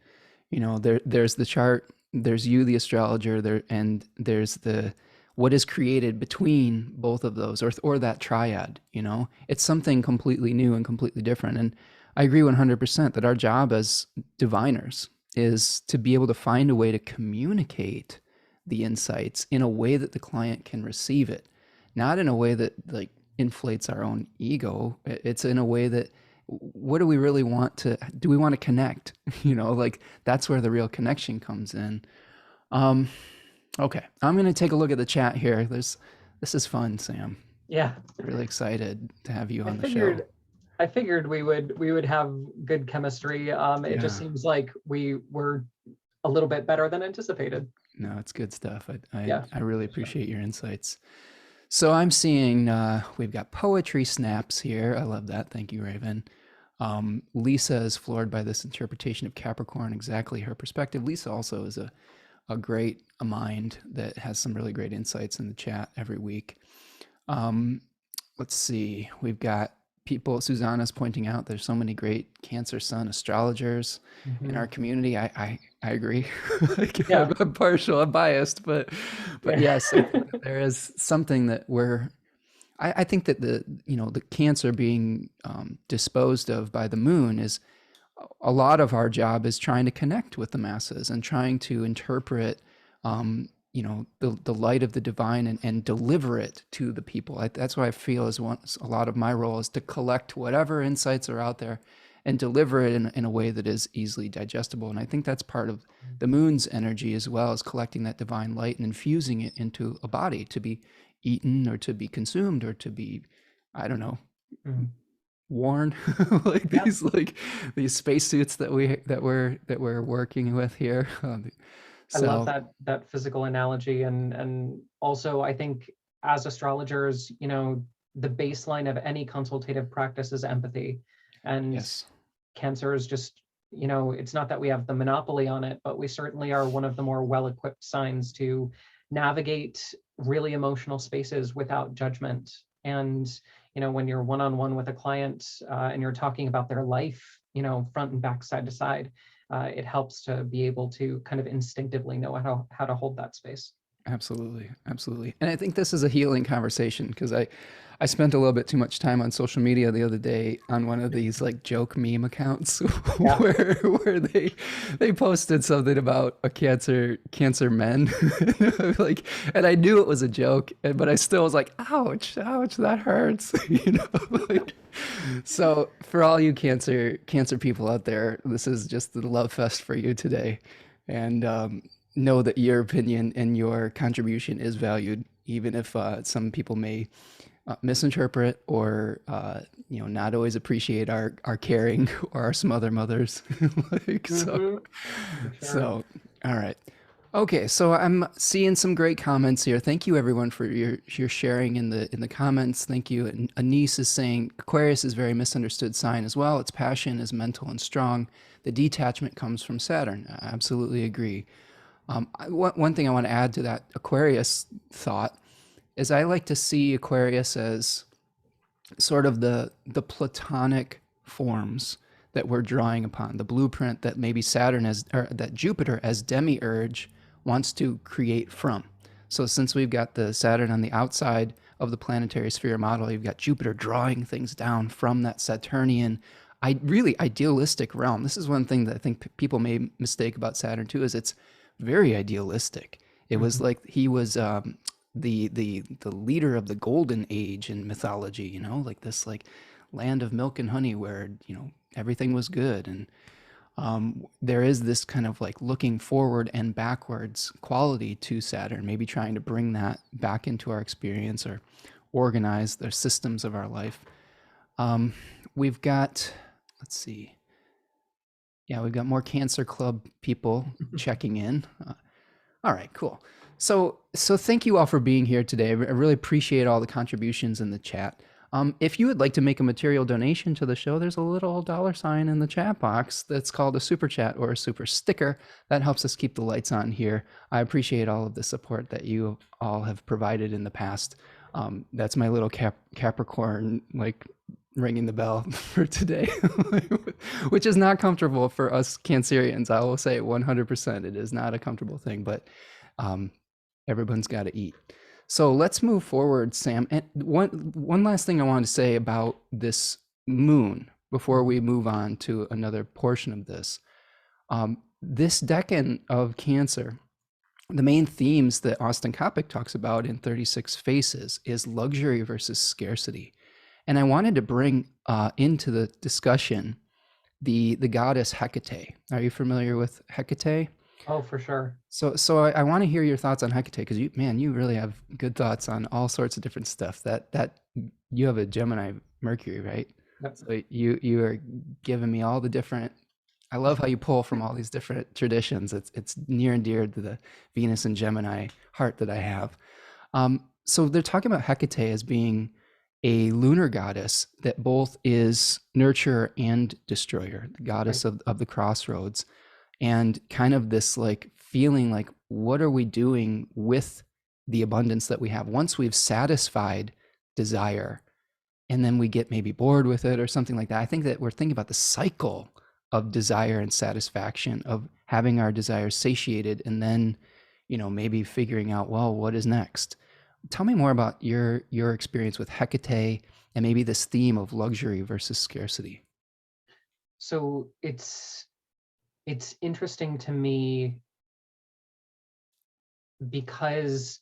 You know, there's the chart, there's you, the astrologer, there, and there's the what is created between both of those, or that triad. You know, it's something completely new and completely different. And I agree 100% that our job as diviners is to be able to find a way to communicate the insights in a way that the client can receive it, not in a way that like inflates our own ego. It's in a way that, what do we really want to, do we want to connect? You know, like that's where the real connection comes in. Um, okay, I'm gonna take a look at the chat here. This is fun, Sam. Yeah, Really excited to have you I on the show. figured I figured we would have good chemistry. It just Yeah, seems like we were a little bit better than anticipated. no, it's good stuff. Yeah. I really appreciate your insights. So I'm seeing we've got poetry snaps here. I love that. Thank you, Raven. Lisa is floored by this interpretation of Capricorn, exactly her perspective. Lisa also is a great mind that has some really great insights in the chat every week. Um, let's see. We've got people. Susanna's pointing out there's so many great Cancer Sun astrologers in our Mhm. community. I agree. Like, Yeah. I'm partial. I'm biased, but Yeah. yes, I think that there is something that we're. I think that the Cancer being disposed of by the moon is a lot of our job is trying to connect with the masses and trying to interpret the light of the divine and deliver it to the people. That's what I feel is a lot of my role is to collect whatever insights are out there and deliver it in a way that is easily digestible. And I think that's part of the moon's energy as well, as collecting that divine light and infusing it into a body to be eaten or to be consumed or to be, I don't know, Mhm. worn. Like Yeah. these spacesuits that we're working with here. I love So that physical analogy, and also I think as astrologers, the baseline of any consultative practice is empathy, and yes, Cancer is just, it's not that we have the monopoly on it, but we certainly are one of the more well-equipped signs to navigate really emotional spaces without judgment. And when you're one-on-one with a client, and you're talking about their life, front and back, side to side, it helps to be able to kind of instinctively know how to hold that space. absolutely, absolutely. And I think this is a healing conversation because I spent a little bit too much time on social media the other day on one of these like joke meme accounts Yeah. where they posted something about a cancer men. Like, and I knew it was a joke, but I still was like, ouch, that hurts. Like, so for all you cancer people out there, this is just the love fest for you today. And know that your opinion and your contribution is valued, even if some people may misinterpret or not always appreciate our caring or our some other mothers. Like so. Hmm. For sure. So all right. Okay, so I'm seeing some great comments here. Thank you everyone for your sharing in the comments. Thank you. And Anise is saying Aquarius is a very misunderstood sign as well. Its passion is mental and strong. The detachment comes from Saturn. I absolutely agree. One thing I want to add to that Aquarius thought is I like to see Aquarius as sort of the platonic forms that we're drawing upon, the blueprint that maybe Saturn as or that Jupiter as demiurge wants to create from. So since we've got the Saturn on the outside of the planetary sphere model, you've got Jupiter drawing things down from that Saturnian, really idealistic realm. This is one thing that I think people may mistake about Saturn too, is it's very idealistic. It was Mhm. like he was the leader of the golden age in mythology, like this like land of milk and honey where everything was good. And there is this kind of like looking forward and backwards quality to Saturn, maybe trying to bring that back into our experience or organize the systems of our life. We've got, let's see, yeah, we've got more Cancer Club people checking in. All right, cool. So thank you all for being here today. I really appreciate all the contributions in the chat. If you would like to make a material donation to the show, there's a little $sign in the chat box that's called a super chat or a super sticker. That helps us keep the lights on here. I appreciate all of the support that you all have provided in the past. That's my little Capricorn, like ringing the bell for today, which is not comfortable for us Cancerians. I will say 100%. It is not a comfortable thing, but um, everyone's got to eat. So let's move forward, Sam. And one last thing I wanted to say about this moon before we move on to another portion of this. This decan of Cancer, the main themes that Austin Coppock talks about in 36 Faces is luxury versus scarcity. And I wanted to bring into the discussion the goddess Hecate. Are you familiar with Hecate? Oh, for sure. So I want to hear your thoughts on Hecate because you really have good thoughts on all sorts of different stuff. That you have a Gemini Mercury, right? Yep. So you are giving me all the different. I love how you pull from all these different traditions. It's near and dear to the Venus and Gemini heart that I have. So they're talking about Hecate as being a lunar goddess that both is nurturer and destroyer, the Right. goddess of the crossroads, and kind of this like feeling like, what are we doing with the abundance that we have? Once we've satisfied desire, and then we get maybe bored with it or something like that. I think that we're thinking about the cycle of desire and satisfaction, of having our desires satiated, and then, maybe figuring out, well, what is next? Tell me more about your experience with Hecate and maybe this theme of luxury versus scarcity. So it's interesting to me because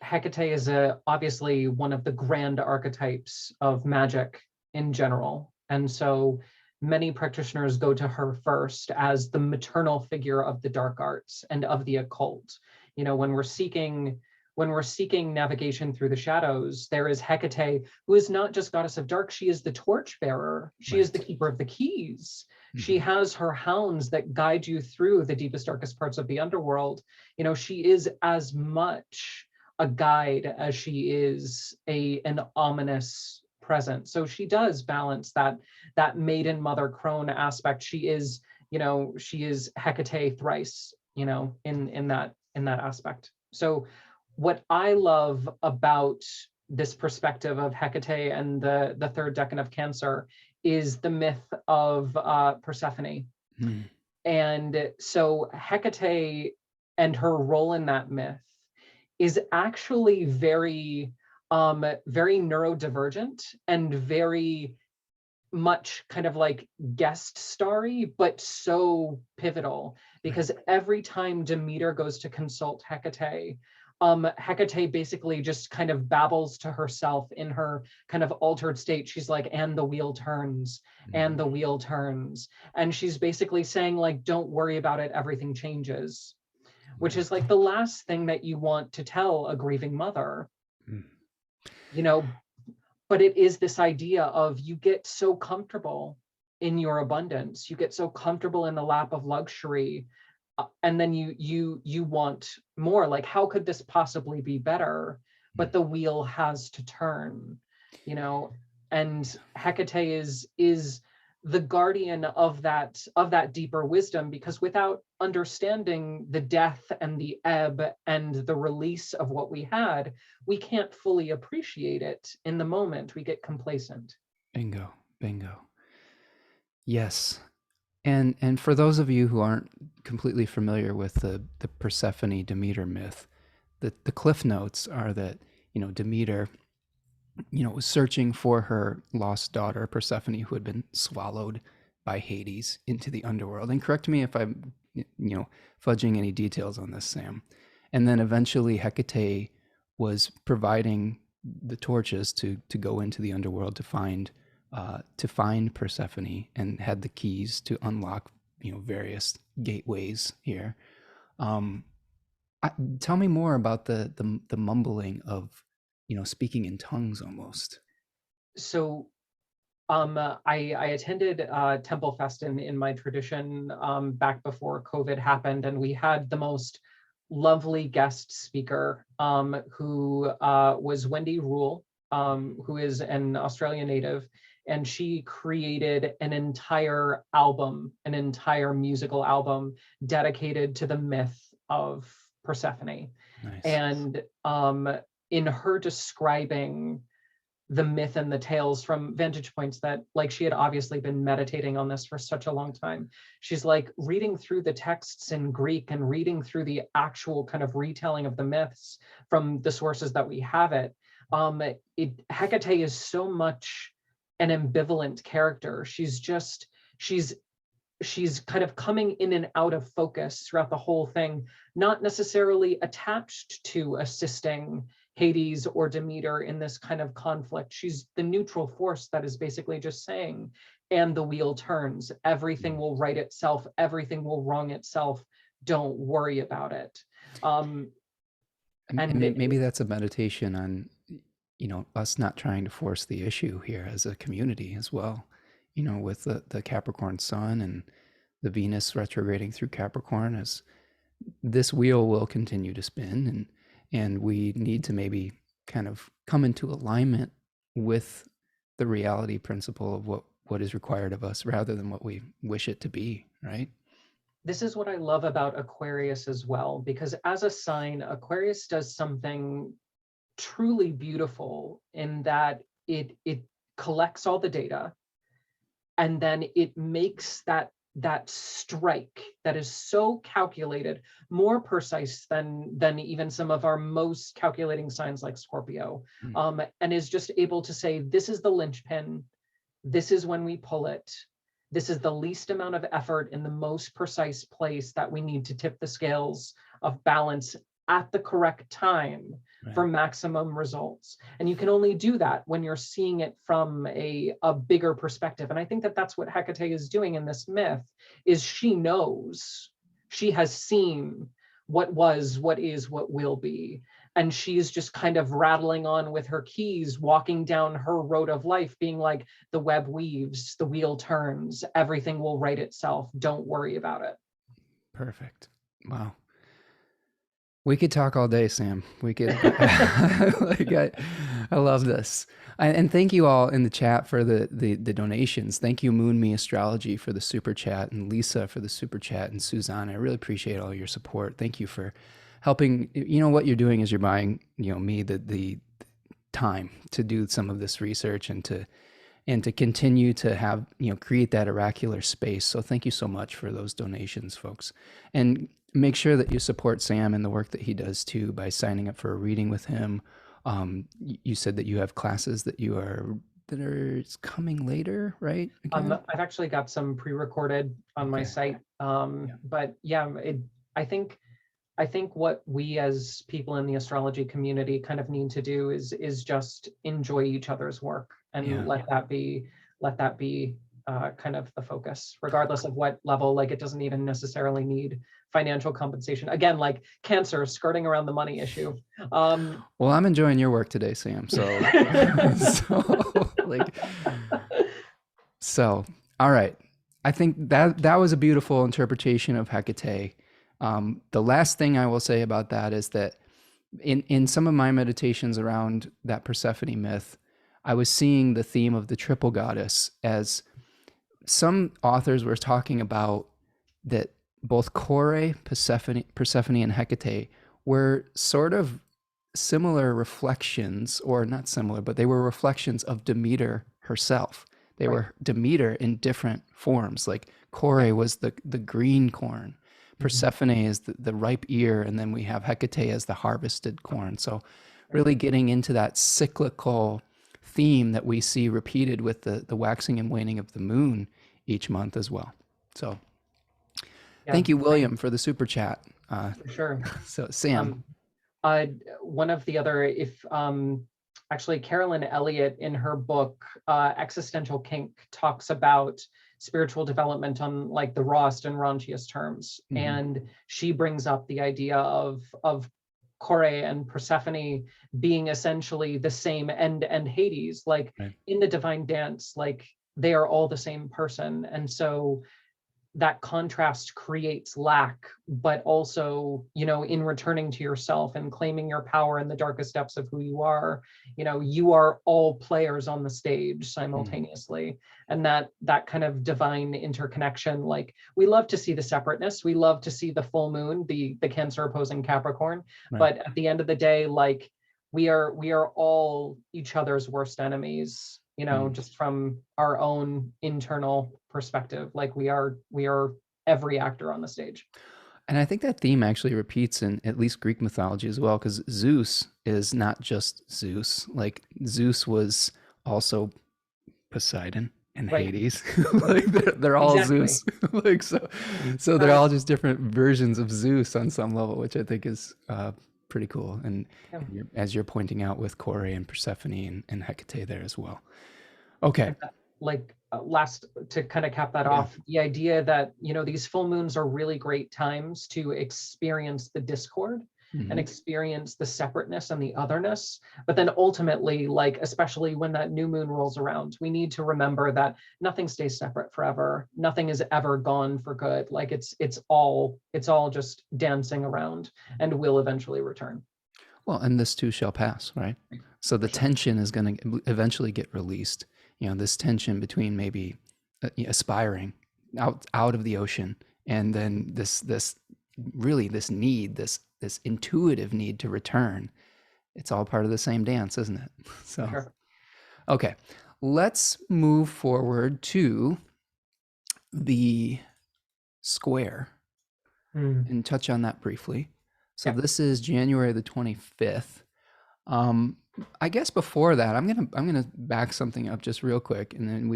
Hecate is obviously one of the grand archetypes of magic in general. And so many practitioners go to her first as the maternal figure of the dark arts and of the occult. When we're seeking navigation through the shadows, there is Hecate, who is not just goddess of dark, she is the torchbearer. She is the Right. keeper of the keys. She Mhm. has her hounds that guide you through the deepest, darkest parts of the underworld. She is as much a guide as she is an ominous presence. So she does balance that maiden mother crone aspect. She is Hecate thrice, in that aspect. So what I love about this perspective of Hecate and the third decan of Cancer is the myth of Persephone. Mm. And so Hecate and her role in that myth is actually very neurodivergent and very much kind of like guest starry, but so pivotal, Right. because every time Demeter goes to consult Hecate, Hecate basically just kind of babbles to herself in her kind of altered state. She's like, and the wheel turns, and the Mm. wheel turns. And she's basically saying, like, don't worry about it, everything changes, which is like the last thing that you want to tell a grieving mother, Mm. you know, but it is this idea of you get so comfortable in your abundance, you get so comfortable in the lap of luxury, and then you want more. Like, how could this possibly be better? But Mm. the wheel has to turn, you know. And Hecate is the guardian of that deeper wisdom, because without understanding the death and the ebb and the release of what we had, we can't fully appreciate it in the moment. We get complacent. Bingo. Bingo. Yes. And for those of you who aren't completely familiar with the Persephone Demeter myth, the cliff notes are that, Demeter, was searching for her lost daughter Persephone, who had been swallowed by Hades into the underworld. And correct me if I'm, fudging any details on this, Sam. And then eventually Hecate was providing the torches to go into the underworld to find Persephone, and had the keys to unlock, various gateways here. Um, I, Tell me more about the mumbling of, speaking in tongues almost. So I attended Temple Fest in my tradition back before COVID happened, and we had the most lovely guest speaker who was Wendy Rule, who is an Australian native, and she created an entire album, an entire musical album dedicated to the myth of Persephone. Nice. And in her describing the myth and the tales from vantage points that, like, she had obviously been meditating on this for such a long time. She's like reading through the texts in Greek and reading through the actual kind of retelling of the myths from the sources that we have it. Hecate is so much an ambivalent character. She's kind of coming in and out of focus throughout the whole thing, not necessarily attached to assisting Hades or Demeter in this kind of conflict. She's the neutral force that is basically just saying, and the wheel turns, everything will right itself, everything will wrong itself, don't worry about it. Um, And and maybe that's a meditation on, us not trying to force the issue here as a community as well. With the Capricorn sun and the Venus retrograding through Capricorn, as this wheel will continue to spin, and we need to maybe kind of come into alignment with the reality principle of what is required of us, rather than what we wish it to be, right? this is what I love about Aquarius as well, because as a sign, Aquarius does something truly beautiful in that it collects all the data, and then it makes that strike that is so calculated, more precise than even some of our most calculating signs like Scorpio, Mm. and is just able to say, this is the linchpin, this is when we pull it, this is the least amount of effort in the most precise place that we need to tip the scales of balance at the correct time Right. for maximum results. And you can only do that when you're seeing it from a bigger perspective. And I think that that's what Hecate is doing in this myth, is she knows, she has seen what was, what is, what will be. And she's just kind of rattling on with her keys, walking down her road of life, being like, the web weaves, the wheel turns, everything will right itself. Don't worry about it. Perfect. Wow. We could talk all day, Sam. We could, like, I love this. And thank you all in the chat for the donations. Thank you, Moon Me Astrology, for the super chat, and Lisa for the super chat, and Suzanne. I really appreciate all your support. Thank you for helping. You know, what you're doing is you're buying, me the time to do some of this research and to continue to have, create that oracular space. So thank you so much for those donations, folks. And make sure that you support Sam and the work that he does too by signing up for a reading with him. You said that you have classes that it's coming later, right? Again? I've actually got some pre-recorded on my Okay. site. Yeah. But yeah, I think I think what we as people in the astrology community kind of need to do is just enjoy each other's work, and Yeah. let that be kind of the focus, regardless of what level. Like, it doesn't even necessarily need financial compensation. Again, like Cancer skirting around the money issue. Well, I'm enjoying your work today, Sam. So, like, all right. I think that was a beautiful interpretation of Hecate. The last thing I will say about that is that in some of my meditations around that Persephone myth, I was seeing the theme of the triple goddess, as some authors were talking about that both Kore, Persephone, and Hecate were sort of similar reflections, or not similar, but they were reflections of Demeter herself. They Right. were Demeter in different forms. Like Kore was the green corn, Persephone is the ripe ear, and then we have Hecate as the harvested corn. So really getting into that cyclical theme that we see repeated with the waxing and waning of the moon each month as well. So Yeah, thank you, William, for the super chat. for sure. So Sam. Um, uh, One of the other, if actually Carolyn Elliott in her book Existential Kink talks about spiritual development on like the rawest and raunchiest terms, and she brings up the idea of Kore and Persephone being essentially the same end Hades, like Right. in the divine dance, like they are all the same person. And so that contrast creates lack, but also, in returning to yourself and claiming your power in the darkest depths of who you are, you are all players on the stage simultaneously. And that kind of divine interconnection, like, we love to see the separateness, we love to see the full moon, the Cancer opposing Capricorn, Right. but at the end of the day, like, we are all each other's worst enemies, just from our own internal perspective. Like, we are every actor on the stage. And I think that theme actually repeats in at least Greek mythology as well, because Zeus is not just Zeus. Like, Zeus was also Poseidon and Right. Hades. Like, they're all Exactly. Zeus. Like, so they're all just different versions of Zeus on some level, which I think is pretty cool. And Yeah. as you're pointing out with Kore and Persephone and Hecate there as well. Okay. Like, last, to kind of cap that off, the idea that these full moons are really great times to experience the discord and experience the separateness and the otherness. But then ultimately, like, especially when that new moon rolls around, we need to remember that nothing stays separate forever. Nothing is ever gone for good. Like, it's all just dancing around and will eventually return. Well, and this too shall pass, right? So the tension is going to eventually get released. This tension between maybe aspiring out of the ocean, and then this intuitive need to return, it's all part of the same dance, isn't it? For So, sure. okay, let's move forward to the square Mm, and touch on that briefly. So yeah. this is January the 25th. Um, I guess before that, I'm gonna back something up just real quick, and then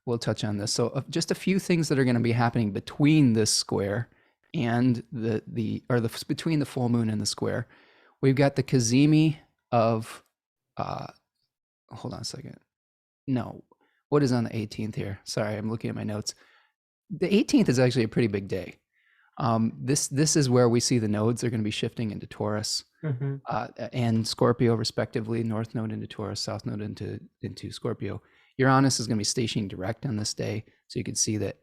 we'll touch on this. So just a few things that are going to be happening between this square and between the full moon and the square. We've got the Kazemi of uh, hold on a second. No, what is on the 18th here? Sorry, I'm looking at my notes. The 18th is actually a pretty big day. This is where we see the nodes are going to be shifting into Taurus Hmm. and Scorpio, respectively. North node into Taurus, South node into Scorpio. Uranus is going to be stationing direct on this day, so you can see that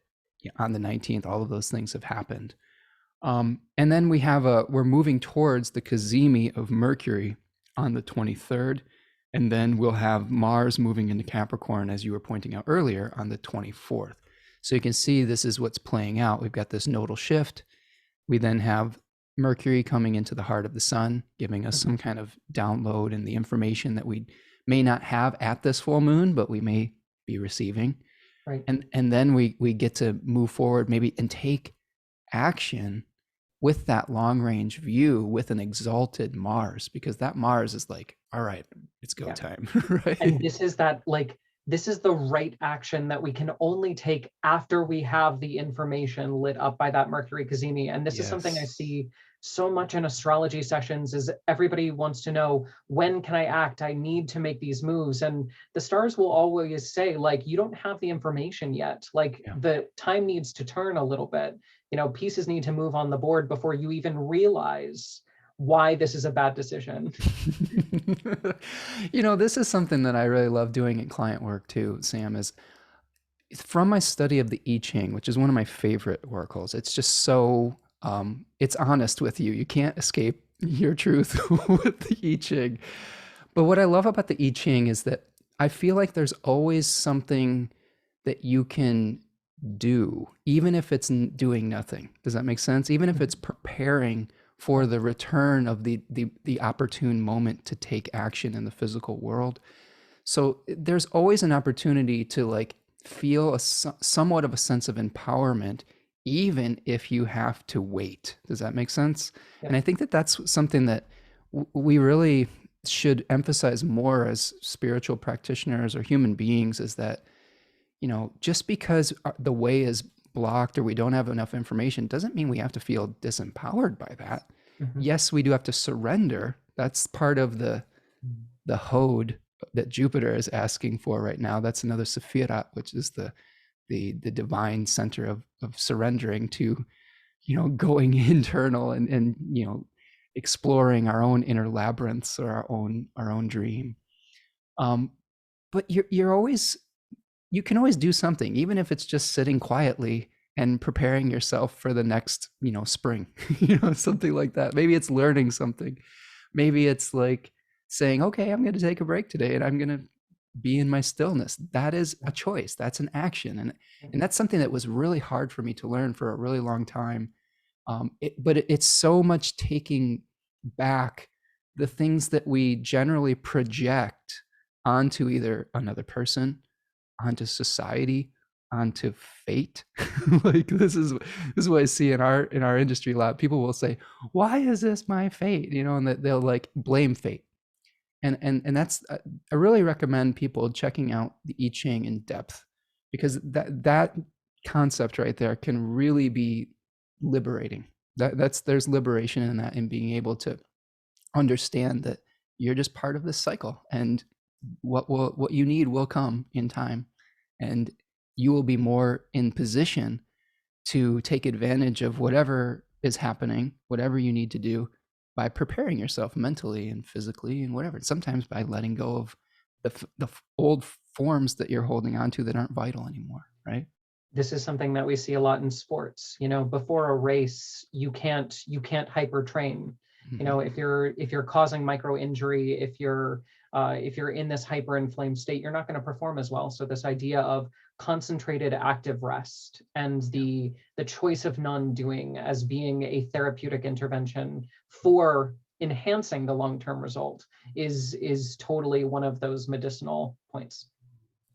on the 19th, all of those things have happened. And then we're moving towards the Kazemi of Mercury on the 23rd, and then we'll have Mars moving into Capricorn, as you were pointing out earlier, on the 24th. So you can see this is what's playing out. We've got this nodal shift. We then have Mercury coming into the heart of the sun, giving us Hmm. some kind of download and the information that we may not have at this full moon, but we may be receiving. Right. And then we get to move forward maybe and take action with that long range view with an exalted Mars, because that Mars is like, all right, it's go Yeah. time, And right? this is the right action that we can only take after we have the information lit up by that Mercury Cazimi. And this is something I Yes. see so much in astrology sessions is everybody wants to know, when can I act? I need to make these moves. And the stars will always say, like, you don't have the information yet. Like, Yeah. the time needs to turn a little bit. Pieces need to move on the board before you even realize why this is a bad decision. This is something that I really love doing in client work too, Sam, is from my study of the I-Ching, which is one of my favorite oracles. It's just so it's honest with you. You can't escape your truth with the I-Ching. But what I love about the I-Ching is that I feel like there's always something that you can do, even if it's doing nothing. Does that make sense? Even if it's preparing for the return of the opportune moment to take action in the physical world. So there's always an opportunity to like feel somewhat of a sense of empowerment, even if you have to wait. Does that make sense? Yeah. And I think that that's something that we really should emphasize more as spiritual practitioners or human beings, is that just because the way is blocked or we don't have enough information doesn't mean we have to feel disempowered by that. Mhm. Yes, we do have to surrender. That's part of the Hode that Jupiter is asking for right now. That's another Sephirat, which is the divine center of surrendering to, going internal and exploring our own inner labyrinths or our own dream. But you can always do something, even if it's just sitting quietly and preparing yourself for the next, spring, something like that. Maybe it's learning something. Maybe it's like saying, okay, I'm going to take a break today and I'm going to be in my stillness. That is a choice. That's an action. And that's something that was really hard for me to learn for a really long time. But it's so much taking back the things that we generally project onto either another person, onto society, onto fate. Like this is what I see in our industry a lot. People will say, "Why is this my fate?" And that they'll like blame fate. And that's I really recommend people checking out the I Ching in depth, because that concept right there can really be liberating. There's liberation in that, in being able to understand that you're just part of this cycle, and what you need will come in time, and you will be more in position to take advantage of whatever is happening, whatever you need to do, by preparing yourself mentally and physically and whatever. Sometimes by letting go of the old forms that you're holding on to that aren't vital anymore, right? This is something that we see a lot in sports. Before a race, you can't hyper train. Mm-hmm. If you're causing micro injury, if you're in this hyper inflamed state, you're not going to perform as well. So this idea of concentrated active rest and the choice of non-doing as being a therapeutic intervention for enhancing the long-term result is totally one of those medicinal points.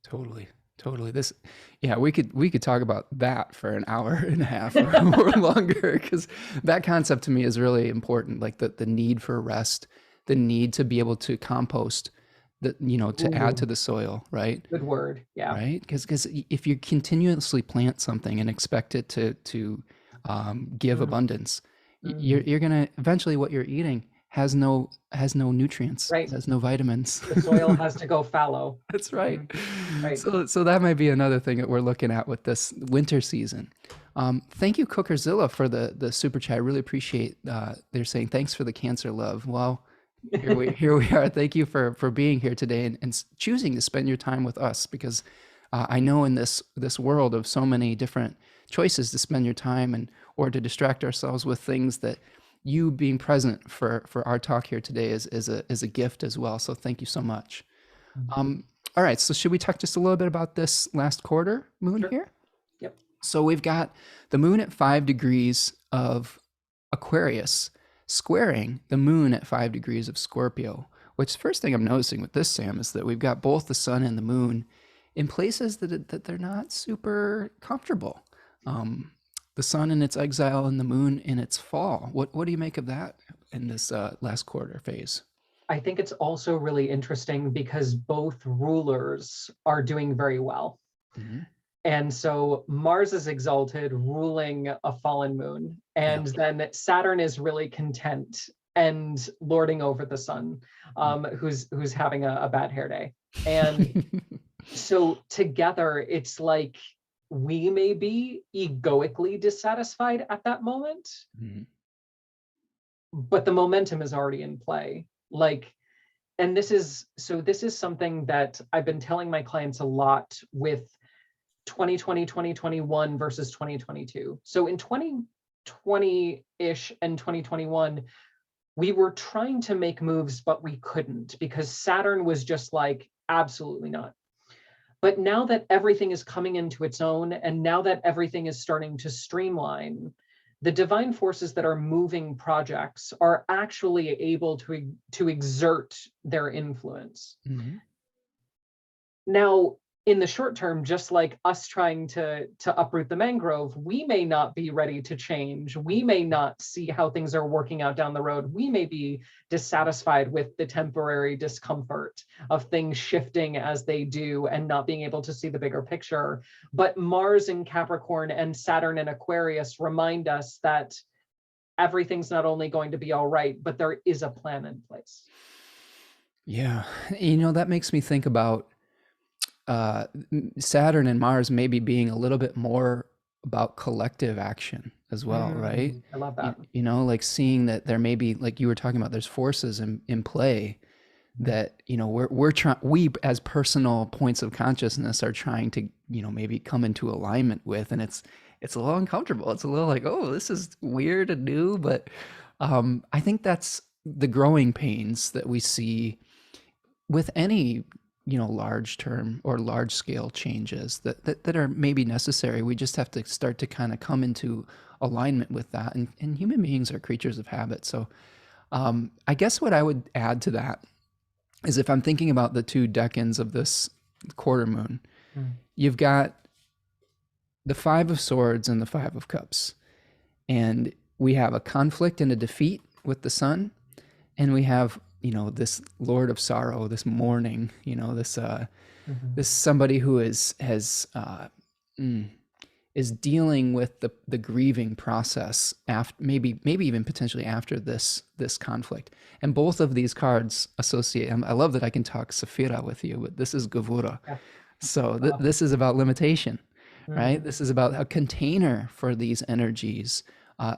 Totally. Totally. This, yeah, we could talk about that for an hour and a half or longer, because that concept to me is really important. Like the need for rest, the need to be able to compost, to add to Ooh, the soil, right? good word. Yeah. Right? Because if you continuously plant something and expect it to give Mm, abundance, mm. you're gonna eventually, what you're eating has no nutrients, Right. has no vitamins. The soil has to go fallow. That's right. Mhm. Right. So that might be another thing that we're looking at with this winter season. Thank you, Cookerzilla, for the super chat. I really appreciate. They're saying thanks for the cancer love. Well, here we are. Thank you for being here today and choosing to spend your time with us, because I know in this world of so many different choices to spend your time or to distract ourselves with things, that you being present for our talk here today is a gift as well. So thank you so much. Mm. All right, so should we talk just a little bit about this last quarter moon Sure. here? Yep. So we've got the moon at 5 degrees of Aquarius squaring the moon at 5 degrees of Scorpio, which, first thing I'm noticing with this, Sam, is that we've got both the sun and the moon in places that they're not super comfortable. The sun in its exile and the moon in its fall. What do you make of that in this last quarter phase? I think it's also really interesting because both rulers are doing very well. Hmm. And so Mars is exalted, ruling a fallen moon, Yeah. and then Saturn is really content and lording over the sun, who's having a bad hair day. And so together, it's like we may be egoically dissatisfied at that moment, Mhm. but the momentum is already in play. Like, and this is something that I've been telling my clients a lot with 2020, 2021 versus 2022. So in 2020-ish and 2021, we were trying to make moves, but we couldn't because Saturn was just like, absolutely not. But now that everything is coming into its own, and now that everything is starting to streamline, the divine forces that are moving projects are actually able to exert their influence. Mhm. Now, in the short term, just like us trying to uproot the mangrove, we may not be ready to change. We may not see how things are working out down the road. We may be dissatisfied with the temporary discomfort of things shifting as they do and not being able to see the bigger picture. But Mars in Capricorn and Saturn in Aquarius remind us that everything's not only going to be all right, but there is a plan in place. Yeah, that makes me think about Saturn and Mars maybe being a little bit more about collective action as well, right? I love that. Like seeing that there may be, like you were talking about, there's forces in play that we're trying, we as personal points of consciousness are trying to maybe come into alignment with, and it's a little uncomfortable. It's a little like, oh, this is weird and new, but I think that's the growing pains that we see with any large term or large scale changes that are maybe necessary. We just have to start to kind of come into alignment with that, and human beings are creatures of habit. So I guess what I would add to that is, if I'm thinking about the two decans of this quarter moon, Mm. you've got the Five of Swords and the Five of Cups, and we have a conflict and a defeat with the sun, and we have this Lord of Sorrow, this mourning, this Mhm. this somebody who is dealing with the grieving process after, maybe even potentially after this conflict. And both of these cards associate. I love that I can talk Sephira with you, but this is Gavura. Yeah. So Oh. this is about limitation, right? Mhm. This is about a container for these energies.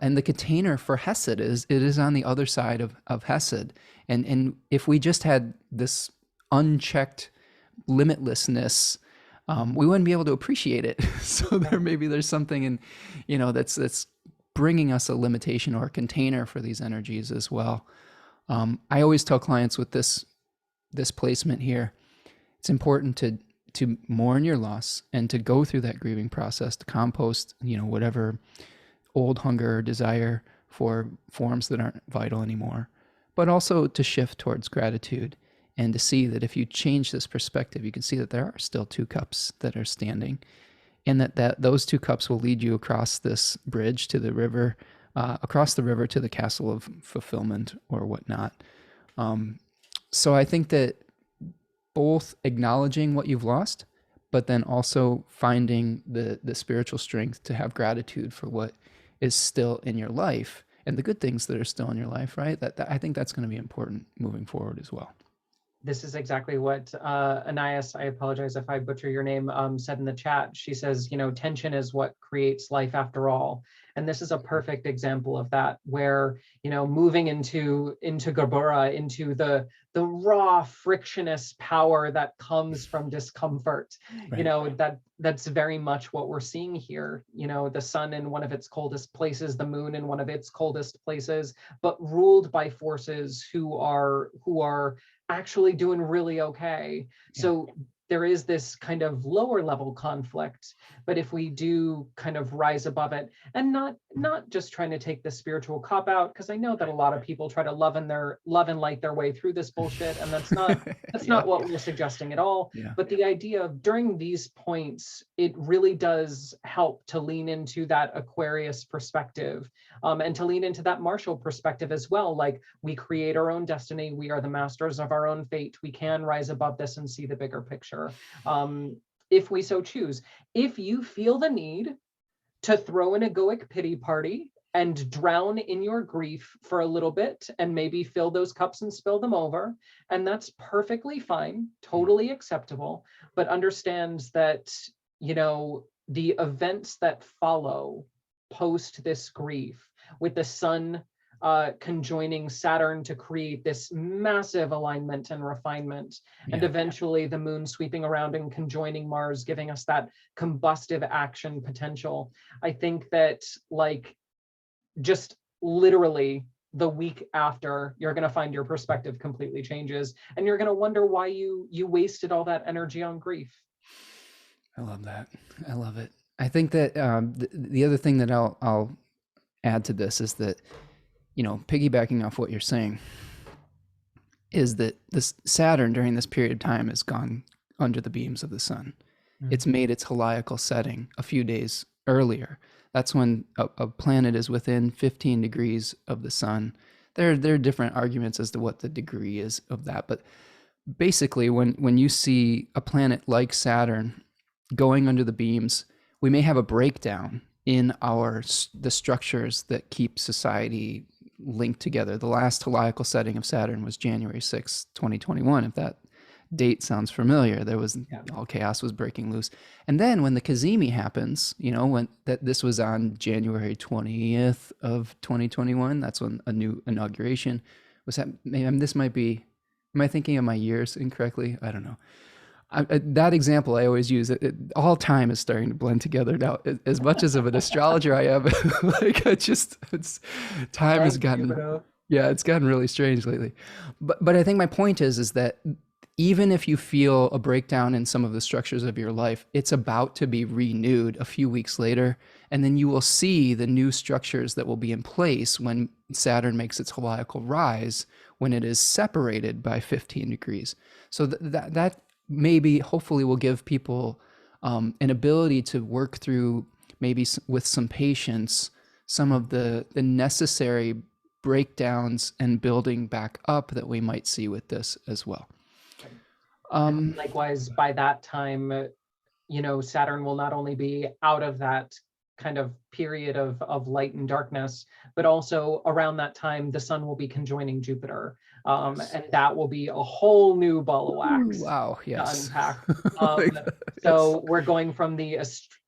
And the container for Hesed is on the other side of Hesed. And if we just had this unchecked limitlessness, we wouldn't be able to appreciate it. So there's something in, that's bringing us a limitation or a container for these energies as well. I always tell clients with this placement here, it's important to mourn your loss and to go through that grieving process, to compost, whatever old hunger or desire for forms that aren't vital anymore. but also to shift towards gratitude and to see that if you change this perspective, you can see that there are still two cups that are standing, and that those two cups will lead you across this bridge to the river, across the river to the castle of fulfillment or whatnot. So I think that both acknowledging what you've lost, but then also finding the spiritual strength to have gratitude for what is still in your life and the good things that are still in your life, right? That I think that's going to be important moving forward as well. This is exactly what Anais, I apologize if I butcher your name, said in the chat. She says, you know, tension is what creates life after all. And this is a perfect example of that, where, you know, moving into Gabura, into the raw frictionless power that comes from discomfort, Right. you know, that's very much what we're seeing here. You know, the sun in one of its coldest places, the moon in one of its coldest places, but ruled by forces who are actually doing really okay. So there is this kind of lower level conflict, but if we do kind of rise above it, and not just trying to take the spiritual cop out, because I know that a lot of people try to love and light their way through this bullshit, and that's not what we're suggesting at all. Yeah. But the idea of during these points, it really does help to lean into that Aquarius perspective, and to lean into that Martial perspective as well. Like, we create our own destiny, we are the masters of our own fate, we can rise above this and see the bigger picture, if we so choose. If you feel the need to throw an egoic pity party and drown in your grief for a little bit and maybe fill those cups and spill them over, and that's perfectly fine, totally acceptable, but understand that, you know, the events that follow post this grief, with the sun conjoining Saturn to create this massive alignment and refinement, and eventually the moon sweeping around and conjoining Mars, giving us that combustive action potential. I think that, like, just literally the week after, you're going to find your perspective completely changes, and you're going to wonder why you wasted all that energy on grief. I love that. I love it. I think that the other thing that I'll add to this is that, you know, piggybacking off what you're saying, is that this Saturn during this period of time has gone under the beams of the sun. It's made its heliacal setting a few days earlier. That's when a planet is within 15 degrees of the sun. There are different arguments as to what the degree is of that, but basically when you see a planet like Saturn going under the beams, we may have a breakdown in the structures that keep society linked together. The last heliacal setting of Saturn was January 6, 2021. If that date sounds familiar, there was all chaos was breaking loose. And then when the Cazimi happens, you know, when this was on January 20th of 2021, that's when a new inauguration was happening. This might be, am I thinking of my years incorrectly? I don't know. That example I always use, all time is starting to blend together now. As much as of an astrologer I am, like time has gotten, it's gotten really strange lately. But I think my point is that even if you feel a breakdown in some of the structures of your life, it's about to be renewed a few weeks later, and then you will see the new structures that will be in place when Saturn makes its heliacal rise, when it is separated by 15 degrees. So that maybe hopefully will give people an ability to work through, maybe with some patience, some of the necessary breakdowns and building back up that we might see with this as well. Likewise, by that time, you know, Saturn will not only be out of that kind of period of light and darkness, but also around that time, the sun will be conjoining Jupiter. And that will be a whole new ball of wax. Ooh, wow, yes. To unpack. So we're going from the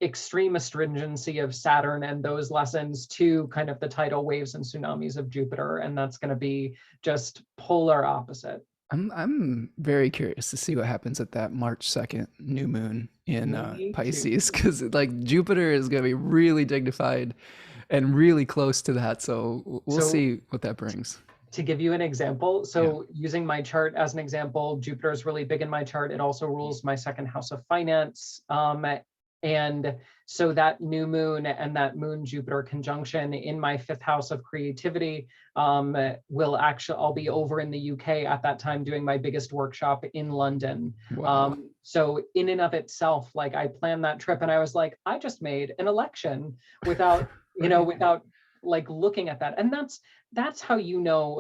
extreme astringency of Saturn and those lessons to kind of the tidal waves and tsunamis of Jupiter. And that's going to be just polar opposite. I'm very curious to see what happens at that March 2nd new moon in Pisces, because like Jupiter is going to be really dignified and really close to that. So we'll see what that brings. To give you an example, using my chart as an example, Jupiter is really big in my chart. It also rules my second house of finance. And so that new moon and that moon Jupiter conjunction in my 5th house of creativity will actually, I'll be over in the UK at that time doing my biggest workshop in London. Wow. So in and of itself, like I planned that trip and I was like, I just made an election without, without like looking at that. And that's how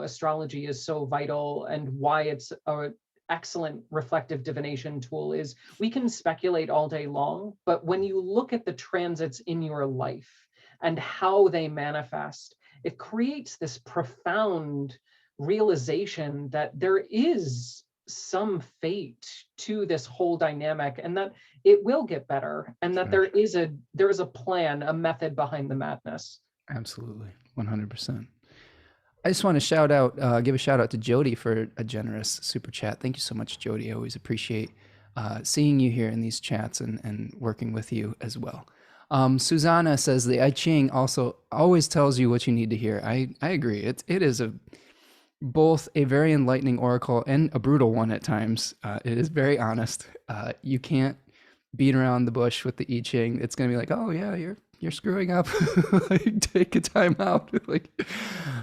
astrology is so vital and why it's a excellent reflective divination tool. Is we can speculate all day long, but when you look at the transits in your life and how they manifest, it creates this profound realization that there is some fate to this whole dynamic and that it will get better and that there is a plan, a method behind the madness. Absolutely. 100%. I just want to give a shout out to Jody for a generous super chat. Thank you so much, Jody. I always appreciate seeing you here in these chats and working with you as well. Susanna says the I-Ching also always tells you what you need to hear. I agree. It is both a very enlightening oracle and a brutal one at times. It is very honest. You can't beat around the bush with the I-Ching. It's going to be like, oh yeah, you're screwing up. Like, take a time out. Like,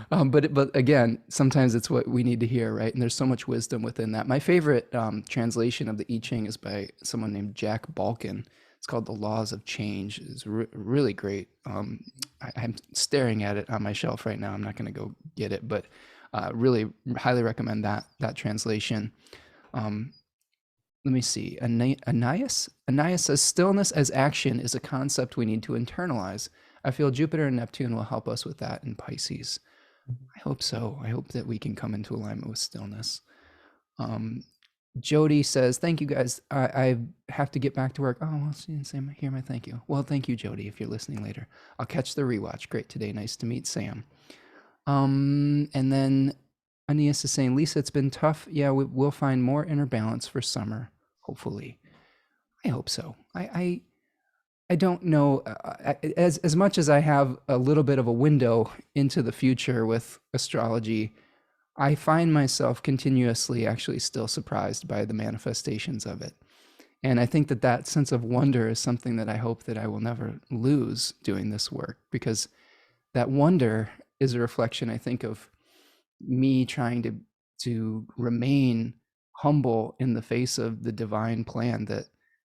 but again, sometimes it's what we need to hear, right? And there's so much wisdom within that. My favorite translation of the I-Ching is by someone named Jack Balkin. It's called The Laws of Change. It's really great. I'm staring at it on my shelf right now. I'm not going to go get it, but really highly recommend that translation. Let me see. Anais says, stillness as action is a concept we need to internalize. I feel Jupiter and Neptune will help us with that in Pisces. I hope so. I hope that we can come into alignment with stillness. Jody says, thank you guys. I have to get back to work. Oh, well, Sam, hear my thank you. Well, thank you, Jody, if you're listening later. I'll catch the rewatch. Great today. Nice to meet Sam. And then Aeneas is saying, Lisa, it's been tough. Yeah, we'll find more inner balance for summer, hopefully. I hope so. I don't know. As much as I have a little bit of a window into the future with astrology, I find myself continuously actually still surprised by the manifestations of it. And I think that sense of wonder is something that I hope that I will never lose doing this work, because that wonder is a reflection, I think, of me trying to remain humble in the face of the divine plan, that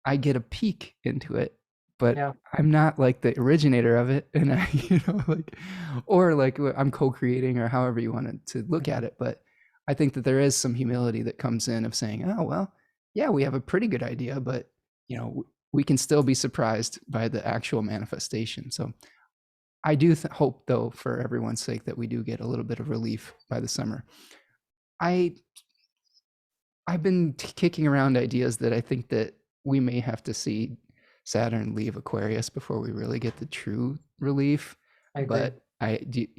I get a peek into it, but yeah, I'm not like the originator of it. And I, or like I'm co-creating, or however you wanted to look at it. But I think that there is some humility that comes in of saying, oh, well, yeah, we have a pretty good idea, but we can still be surprised by the actual manifestation. So I do hope, though, for everyone's sake, that we do get a little bit of relief by the summer. I've been kicking around ideas that I think that we may have to see Saturn leave Aquarius before we really get the true relief. I agree.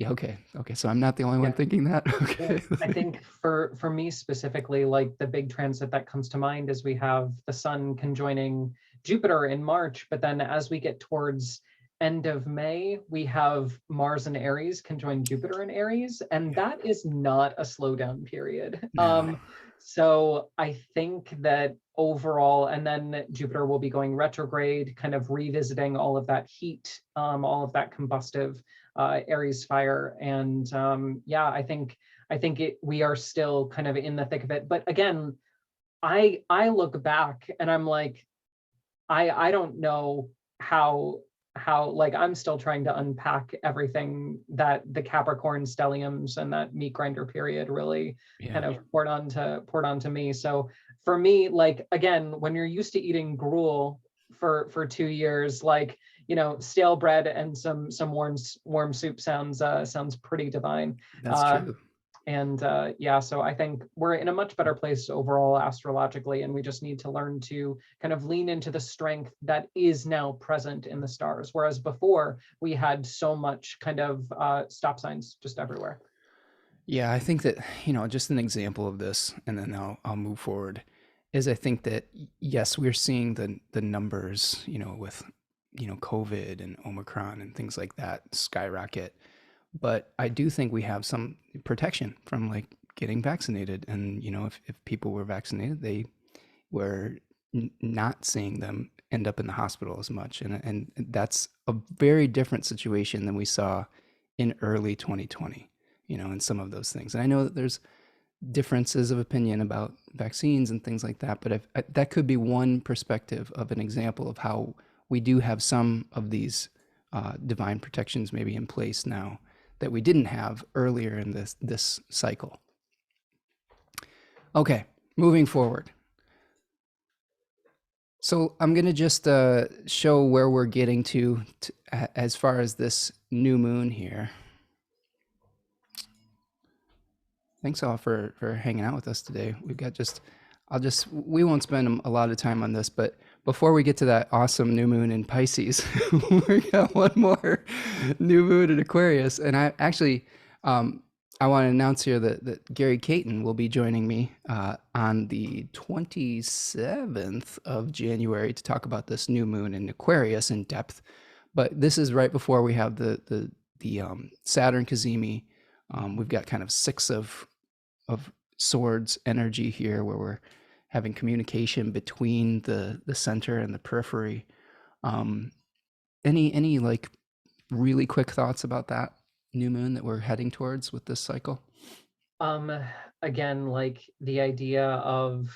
Okay. So I'm not the only one thinking that. Okay. I think for me specifically, like the big transit that comes to mind is we have the Sun conjoining Jupiter in March, but then as we get towards end of May, we have Mars in Aries conjoin Jupiter in Aries, and that is not a slowdown period. No. So I think that overall, and then Jupiter will be going retrograde, kind of revisiting all of that heat, all of that combustive Aries fire. And I think we are still kind of in the thick of it. But again, I look back and I'm like, I don't know how like I'm still trying to unpack everything that the Capricorn stelliums and that meat grinder period really kind of poured onto me. So for me, like, again, when you're used to eating gruel for 2 years, like, stale bread and some warm soup sounds pretty divine. That's true. And so I think we're in a much better place overall astrologically, and we just need to learn to kind of lean into the strength that is now present in the stars. Whereas before, we had so much kind of stop signs just everywhere. Yeah, I think that, just an example of this, and then I'll move forward, is I think that, yes, we're seeing the numbers, with, COVID and Omicron and things like that skyrocket. But I do think we have some protection from like getting vaccinated. And, if people were vaccinated, they were not seeing them end up in the hospital as much. And that's a very different situation than we saw in early 2020, in some of those things. And I know that there's differences of opinion about vaccines and things like that, but that could be one perspective of an example of how we do have some of these divine protections maybe in place now that we didn't have earlier in this cycle. Okay, moving forward. So I'm going to just show where we're getting to as far as this new moon here. Thanks all for hanging out with us today. We've got we won't spend a lot of time on this, but before we get to that awesome new moon in Pisces, we got one more new moon in Aquarius. And I actually, I want to announce here that Gary Caton will be joining me on the 27th of January to talk about this new moon in Aquarius in depth. But this is right before we have the Saturn Cazimi. We've got kind of 6 of swords energy here, where we're having communication between the center and the periphery. Any like really quick thoughts about that new moon that we're heading towards with this cycle? Again, like the idea of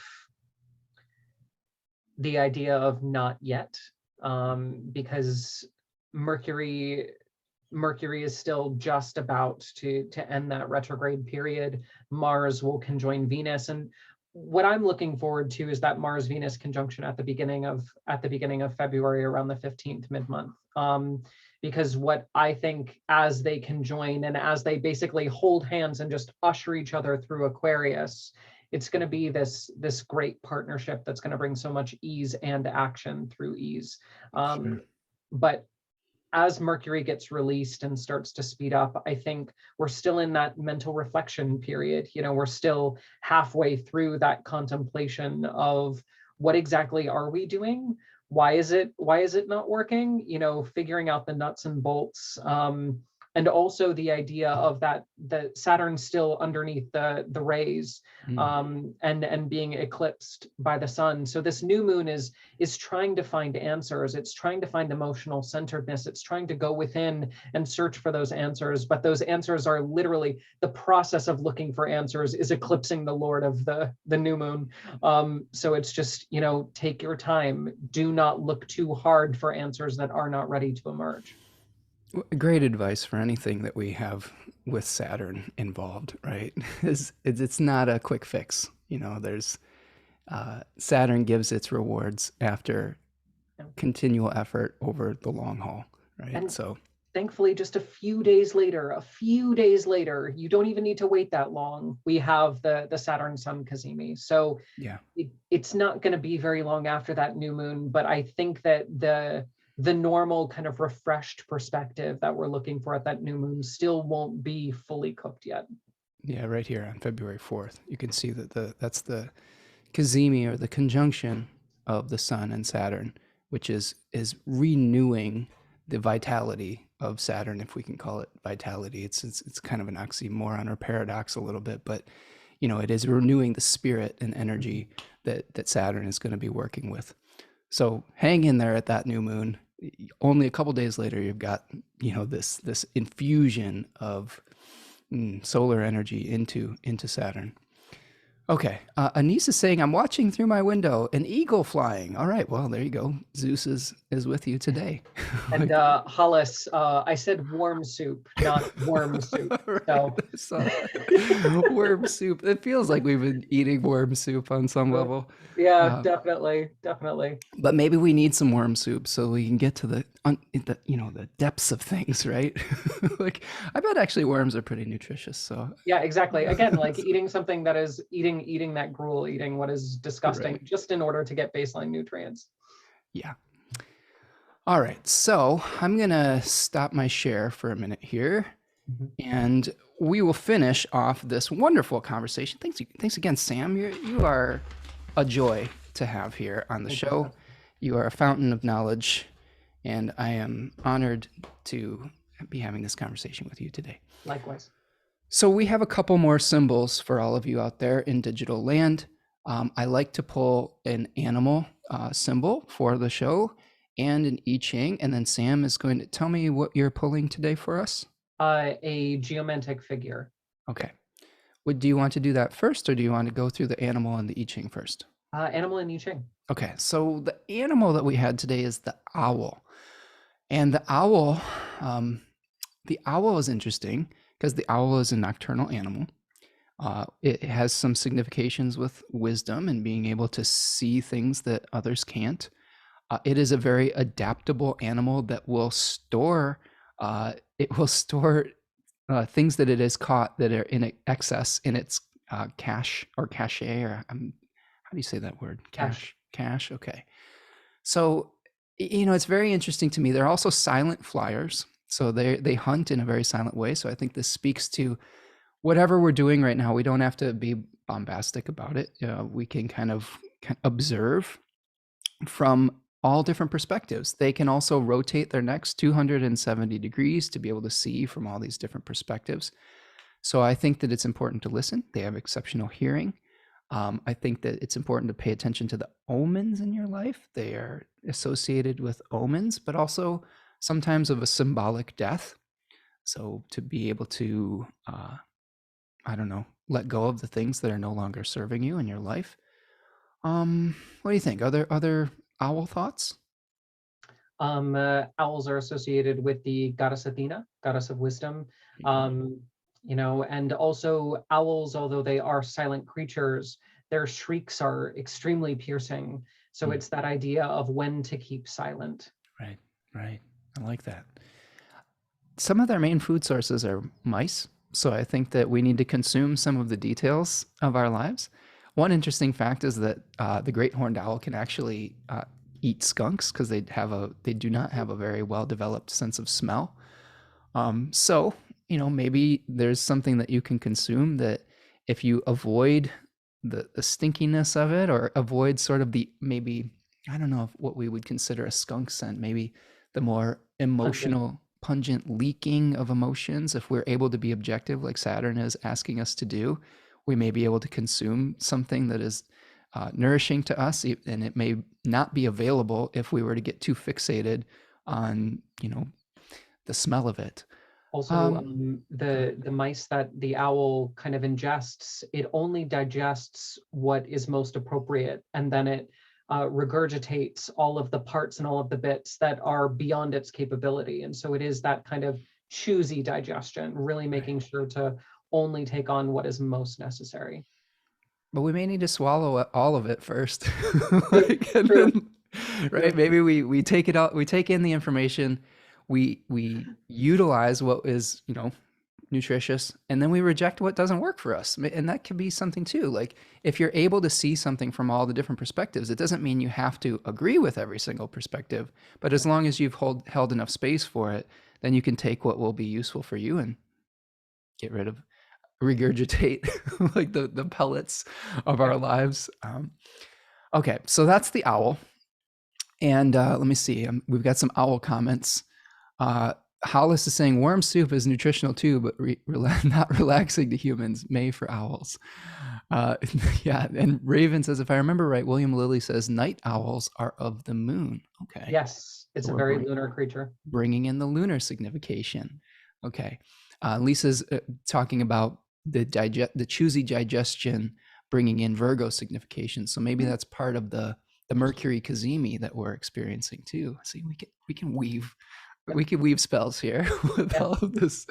not yet, because Mercury is still just about to end that retrograde period. Mars will conjoin Venus, and what I'm looking forward to is that Mars Venus conjunction at the beginning of February, around the 15th, mid-month. Because what I think, as they conjoin and as they basically hold hands and just usher each other through Aquarius, it's going to be this great partnership that's going to bring so much ease and action through ease. Sure. But as Mercury gets released and starts to speed up, I think we're still in that mental reflection period. We're still halfway through that contemplation of what exactly are we doing? Why is it not working? Figuring out the nuts and bolts. And also the idea of that Saturn still underneath the rays, and being eclipsed by the sun. So this new moon is trying to find answers. It's trying to find emotional centeredness. It's trying to go within and search for those answers. But those answers are literally, the process of looking for answers is eclipsing the Lord of the new moon. So it's just, take your time. Do not look too hard for answers that are not ready to emerge. Great advice for anything that we have with Saturn involved, right? It's not a quick fix. There's Saturn gives its rewards after continual effort over the long haul, right? And so thankfully, just a few days later, you don't even need to wait that long. We have the Saturn Sun Cazimi. So yeah, it's not going to be very long after that new moon, but I think that the normal kind of refreshed perspective that we're looking for at that new moon still won't be fully cooked yet. Yeah, right here on February 4th, you can see that that's the Cazimi, or the conjunction of the Sun and Saturn, which is renewing the vitality of Saturn, if we can call it vitality. It's kind of an oxymoron or paradox a little bit, but it is renewing the spirit and energy that Saturn is going to be working with. So hang in there at that new moon. Only a couple days later, you've got this infusion of solar energy into Saturn. Okay, Anise is saying, I'm watching through my window, an eagle flying. All right, well, there you go. Zeus is with you today. And Hollis, I said warm soup, not worm soup. Right, so worm soup. It feels like we've been eating worm soup on some level. Yeah, definitely. But maybe we need some worm soup so we can get to the depths of things, right? Like, I bet actually worms are pretty nutritious. So yeah, exactly. Again, like eating something that is eating that gruel, eating what is disgusting, right, just in order to get baseline nutrients. Yeah. All right, so I'm gonna stop my share for a minute here, and we will finish off this wonderful conversation. Thanks again, Sam. You are a joy to have here on the show. You are a fountain of knowledge, and I am honored to be having this conversation with you today. Likewise. So we have a couple more symbols for all of you out there in digital land. I like to pull an animal symbol for the show and an I-Ching. And then Sam is going to tell me what you're pulling today for us. A geomantic figure. Okay. Do you want to do that first, or do you want to go through the animal and the I-Ching first? Animal and I-Ching. Okay, so the animal that we had today is the owl. And the owl is interesting because the owl is a nocturnal animal. It has some significations with wisdom and being able to see things that others can't. It is a very adaptable animal that will store. It will store things that it has caught that are in excess in its cache or cache, or how do you say that word? Cache. Okay. So, it's very interesting to me. They're also silent flyers. So they hunt in a very silent way. So I think this speaks to whatever we're doing right now. We don't have to be bombastic about it. We can kind of observe from all different perspectives. They can also rotate their necks 270 degrees to be able to see from all these different perspectives. So I think that it's important to listen. They have exceptional hearing. I think that it's important to pay attention to the omens in your life. They are associated with omens, but also sometimes of a symbolic death. So to be able to, let go of the things that are no longer serving you in your life. What do you think? Other owl thoughts? Owls are associated with the goddess Athena, goddess of wisdom. And also owls, although they are silent creatures, their shrieks are extremely piercing. So it's that idea of when to keep silent. Right. I like that. Some of their main food sources are mice. So I think that we need to consume some of the details of our lives. One interesting fact is that the great horned owl can actually eat skunks because they do not have a very well developed sense of smell. So maybe there's something that you can consume that if you avoid the stinkiness of it, or avoid sort of the, maybe, I don't know, what we would consider a skunk scent, maybe the more emotional, pungent leaking of emotions. If we're able to be objective, like Saturn is asking us to do, we may be able to consume something that is nourishing to us, and it may not be available if we were to get too fixated on, the smell of it. Also, the mice that the owl kind of ingests, it only digests what is most appropriate, and then it regurgitates all of the parts and all of the bits that are beyond its capability. And so it is that kind of choosy digestion, really making sure to only take on what is most necessary. But we may need to swallow all of it first. True. Right? Maybe we take it out, we take in the information, we utilize what is, nutritious, and then we reject what doesn't work for us. And that could be something too. Like, if you're able to see something from all the different perspectives, it doesn't mean you have to agree with every single perspective, but as long as you've held enough space for it, then you can take what will be useful for you and get rid of, regurgitate like the pellets of our lives. Okay, so that's the owl. And let me see. We've got some owl comments. Hollis is saying worm soup is nutritional too, but not relaxing to humans. May for owls. Yeah, and Raven says, if I remember right, William Lilly says night owls are of the moon. Okay. Yes, it's a very lunar creature. Bringing in the lunar signification. Okay. Lisa's talking about the choosy digestion, bringing in Virgo signification. So maybe that's part of the Mercury cazimi that we're experiencing too. See, we can weave spells here with all of this.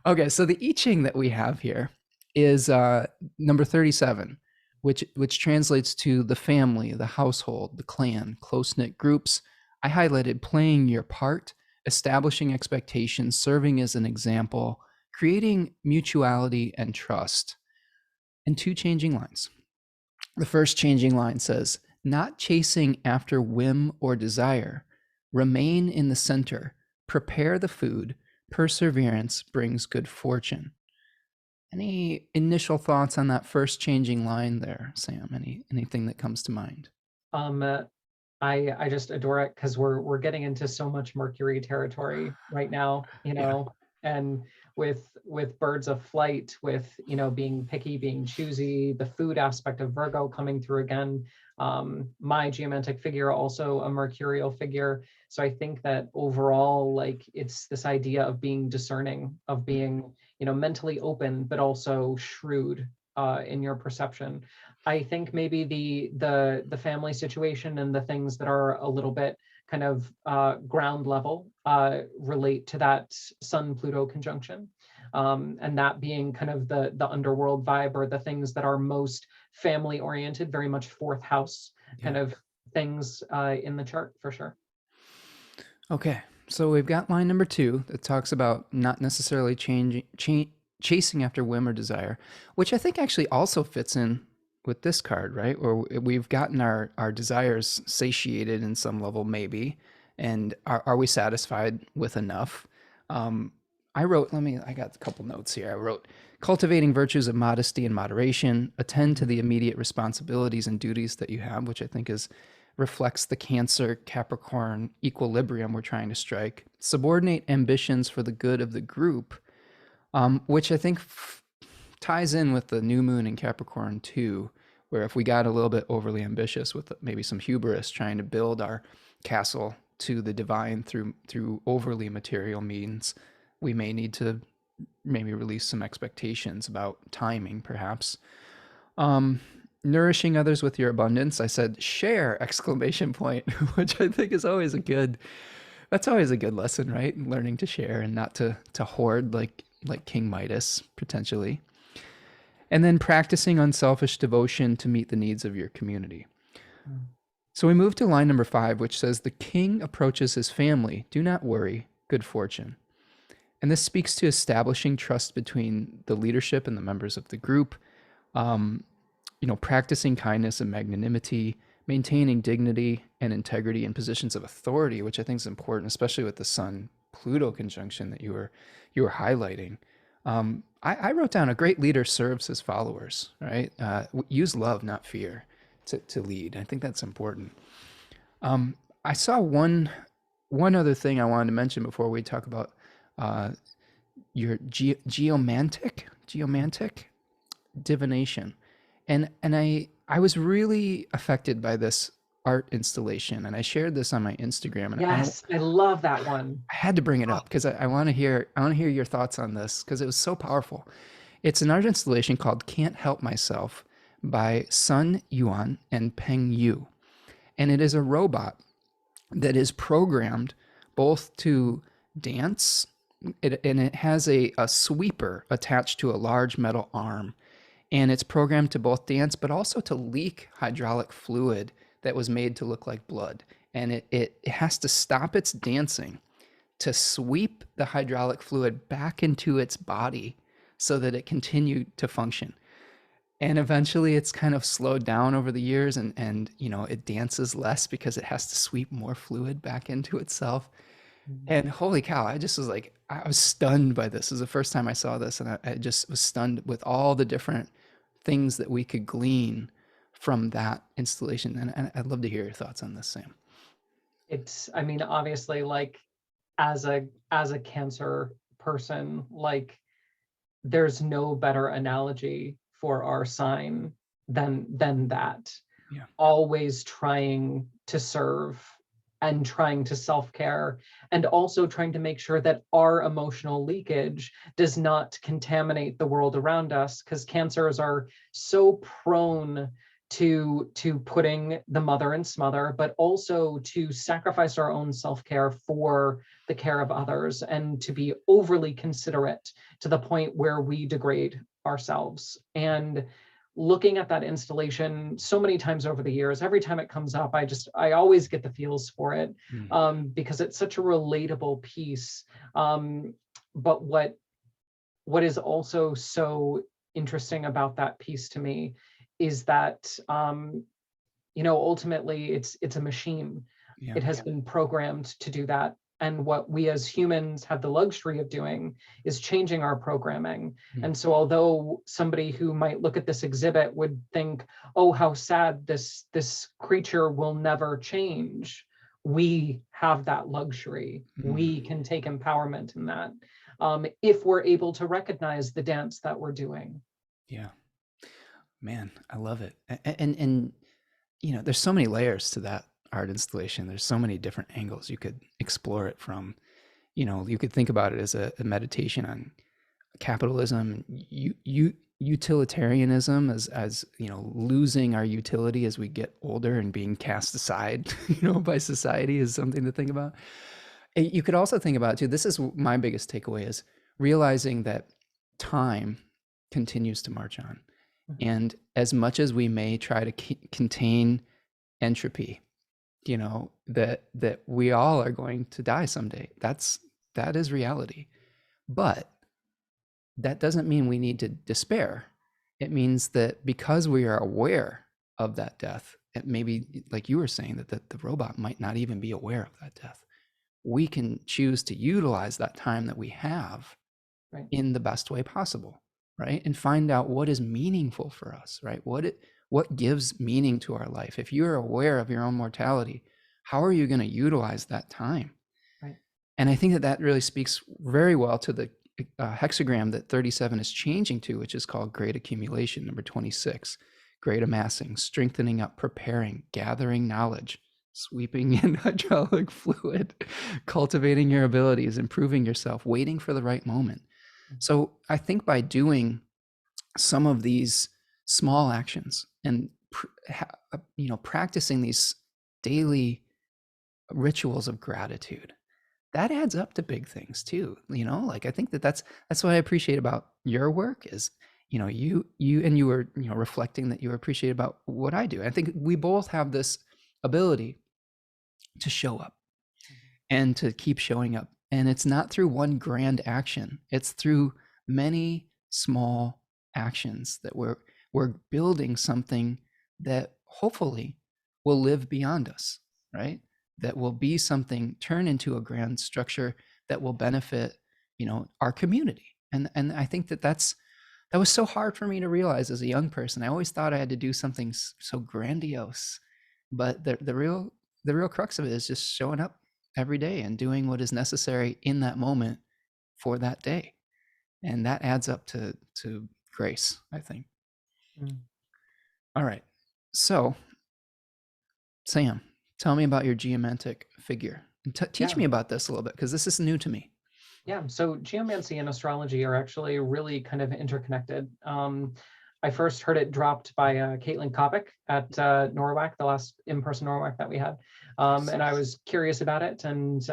Okay, so the I-Ching that we have here is number 37, which translates to the family, the household, the clan, close-knit groups. I highlighted playing your part, establishing expectations, serving as an example, creating mutuality and trust, and two changing lines. The first changing line says, not chasing after whim or desire, remain in the center, prepare the food, perseverance brings good fortune. Any initial thoughts on that first changing line there, Sam? Anything that comes to mind? I just adore it because we're getting into so much Mercury territory right now, and with birds of flight, with, you know, being picky, being choosy, the food aspect of Virgo coming through again. My geomantic figure, also a mercurial figure. So I think that overall, like, it's this idea of being discerning, of being, you know, mentally open, but also shrewd in your perception. I think maybe the family situation and the things that are a little bit kind of ground level relate to that Sun Pluto conjunction. And that being kind of the underworld vibe, or the things that are most family oriented, very much fourth house kind of things in the chart, for sure. Okay, so we've got line number 2 that talks about not necessarily chasing after whim or desire, which I think actually also fits in with this card, right? Where we've gotten our desires satiated in some level, maybe, and are we satisfied with enough? I wrote, I got a couple notes here. I wrote, cultivating virtues of modesty and moderation, attend to the immediate responsibilities and duties that you have, which I think reflects the Cancer Capricorn equilibrium we're trying to strike. Subordinate ambitions for the good of the group, which I think ties in with the new moon in Capricorn too, where if we got a little bit overly ambitious with maybe some hubris, trying to build our castle to the divine through overly material means, we may need to maybe release some expectations about timing, perhaps. Nourishing others with your abundance. I said share exclamation point, which I think is always that's always a good lesson, right? Learning to share and not to hoard like King Midas potentially. And then practicing unselfish devotion to meet the needs of your community. So we move to line number 5, which says the king approaches his family. Do not worry, good fortune. And this speaks to establishing trust between the leadership and the members of the group. Practicing kindness and magnanimity, maintaining dignity and integrity in positions of authority, which I think is important, especially with the Sun Pluto conjunction that you were highlighting. I wrote down a great leader serves his followers, right? Use love, not fear, to lead. I think that's important. I saw one other thing I wanted to mention before we talk about your geomantic divination. And I was really affected by this art installation, and I shared this on my Instagram. And Yes, I love that one. I had to bring it up because I want to hear your thoughts on this, because it was so powerful. It's an art installation called "Can't Help Myself" by Sun Yuan and Peng Yu, and it is a robot that is programmed both to dance, and it has a sweeper attached to a large metal arm. And it's programmed to both dance, but also to leak hydraulic fluid that was made to look like blood. And it has to stop its dancing to sweep the hydraulic fluid back into its body so that it continued to function. And eventually it's kind of slowed down over the years, and it dances less because it has to sweep more fluid back into itself. And holy cow, I just was like, I was stunned by this. This is the first time I saw this, and I just was stunned with all the different things that we could glean from that installation. And I'd love to hear your thoughts on this, Sam. I mean, obviously, like, as a Cancer person, like, there's no better analogy for our sign than that. Yeah. Always trying to serve and trying to self-care, and also trying to make sure that our emotional leakage does not contaminate the world around us, because Cancers are so prone to putting the mother in smother, but also to sacrifice our own self-care for the care of others, and to be overly considerate to the point where we degrade ourselves. And looking at that installation so many times over the years, every time it comes up, I always get the feels for it, because it's such a relatable piece. But what is also so interesting about that piece to me is that, ultimately it's a machine. Yeah. It has been programmed to do that. And what we as humans have the luxury of doing is changing our programming. And so although somebody who might look at this exhibit would think, oh, how sad, this creature will never change, we have that luxury. We can take empowerment in that. if we're able to recognize the dance that we're doing. Yeah, man, I love it. And you know, there's so many layers to that art installation. There's so many different angles you could explore it from. You know, you could think about it as a meditation on capitalism, utilitarianism, as you know, losing our utility as we get older and being cast aside, you know, by society, is something to think about. And you could also think about too. This is my biggest takeaway: is realizing that time continues to march on, and as much as we may try to contain entropy, you know, that we all are going to die someday. That is reality. But that doesn't mean we need to despair. It means that because we are aware of that death, it maybe, like you were saying, that the robot might not even be aware of that death. We can choose to utilize that time that we have in the best way possible, right? And find out what is meaningful for us, right? What gives meaning to our life. If you're aware of your own mortality, how are you going to utilize that time? Right. And I think that really speaks very well to the hexagram that 37 is changing to, which is called great accumulation, number 26, great amassing, strengthening up, preparing, gathering knowledge, sweeping in hydraulic fluid, cultivating your abilities, improving yourself, waiting for the right moment. So I think by doing some of these small actions and you know, practicing these daily rituals of gratitude, that adds up to big things too. You know, like I think that's what I appreciate about your work is, you know, you were, you know, reflecting that you appreciate about what I do. I think we both have this ability to show up and to keep showing up. And it's not through one grand action. It's through many small actions that we're building something that hopefully will live beyond us, right? That will be something, turn into a grand structure that will benefit, you know, our community. And I think that was so hard for me to realize as a young person. I always thought I had to do something so grandiose, but the real crux of it is just showing up every day and doing what is necessary in that moment for that day. And that adds up to grace, I think. All right. So, Sam, tell me about your geomantic figure. Teach me about this a little bit, because this is new to me. Yeah, so geomancy and astrology are actually really kind of interconnected. I first heard it dropped by Caitlin Kopic at NORWAC, the last in-person NORWAC that we had. And I was curious about it and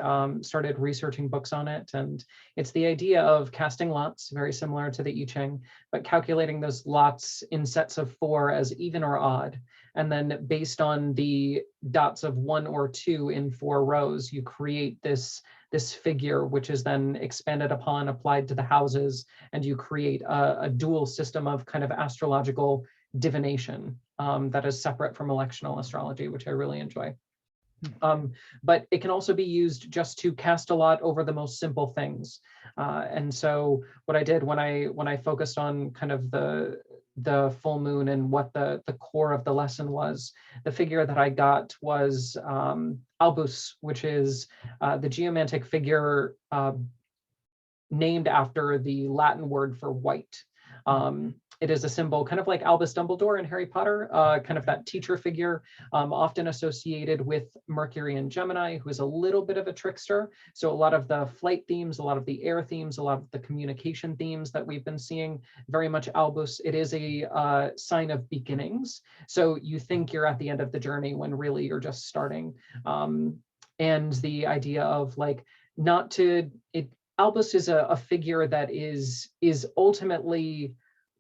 started researching books on it. And it's the idea of casting lots, very similar to the I-Ching, but calculating those lots in sets of 4 as even or odd. And then based on the dots of 1 or 2 in 4 rows, you create this figure, which is then expanded upon, applied to the houses, and you create a dual system of kind of astrological divination that is separate from electional astrology, which I really enjoy. But it can also be used just to cast a lot over the most simple things. And so what I did when I focused on kind of the full moon and what the core of the lesson was, the figure that I got was Albus, which is the geomantic figure named after the Latin word for white. It is a symbol, kind of like Albus Dumbledore in Harry Potter, kind of that teacher figure, often associated with Mercury and Gemini, who is a little bit of a trickster. So a lot of the flight themes, a lot of the air themes, a lot of the communication themes that we've been seeing, very much Albus. It is a sign of beginnings. So you think you're at the end of the journey when really you're just starting. And the idea of like, not to, Albus is a figure that is ultimately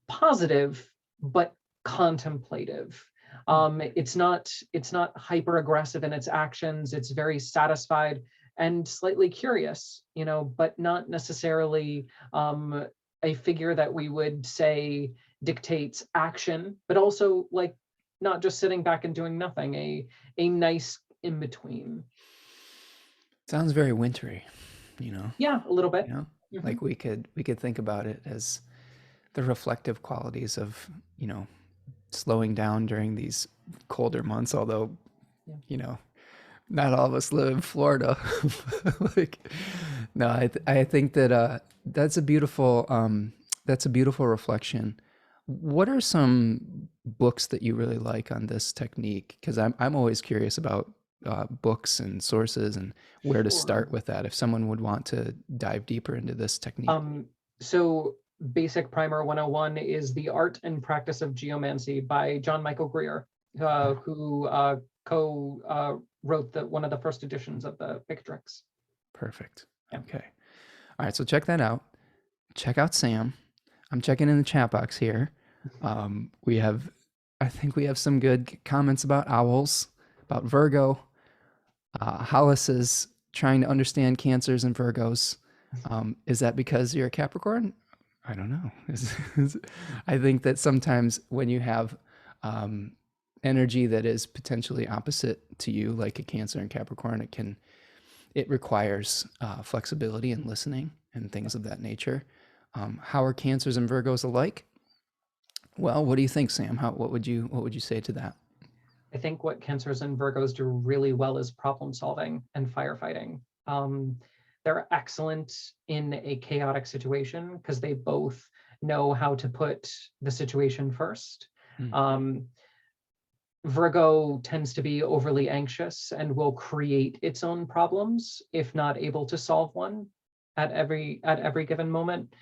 positive, but contemplative. It's not hyper aggressive in its actions. It's very satisfied and slightly curious, you know, but not necessarily a figure that we would say dictates action, but also like not just sitting back and doing nothing, a nice in between. Sounds very wintry, you know. Yeah, a little bit. You know, like we could think about it as the reflective qualities of, you know, slowing down during these colder months, although, you know, not all of us live in Florida. Like, No, I think that that's a beautiful reflection. What are some books that you really like on this technique? Because I'm always curious about books and sources and where to Sure. start with that if someone would want to dive deeper into this technique. Um, so Basic Primer 101 is The Art and Practice of Geomancy by John Michael Greer, who wrote one of the first editions of the Pictrix. Perfect. Yeah. Okay. All right. So check that out. Check out Sam. I'm checking in the chat box here. We have, I think we have some good comments about owls, about Virgo. Hollis is trying to understand Cancers and Virgos. Is that because you're a Capricorn? I don't know. I think that sometimes when you have um, energy that is potentially opposite to you, like a Cancer and Capricorn, it requires flexibility and listening and things of that nature. How are Cancers and Virgos alike? Well, what do you think, Sam? What would you say to that? I think what Cancers and Virgos do really well is problem solving and firefighting. They're excellent in a chaotic situation because they both know how to put the situation first. Mm. Virgo tends to be overly anxious and will create its own problems if not able to solve one at every given moment.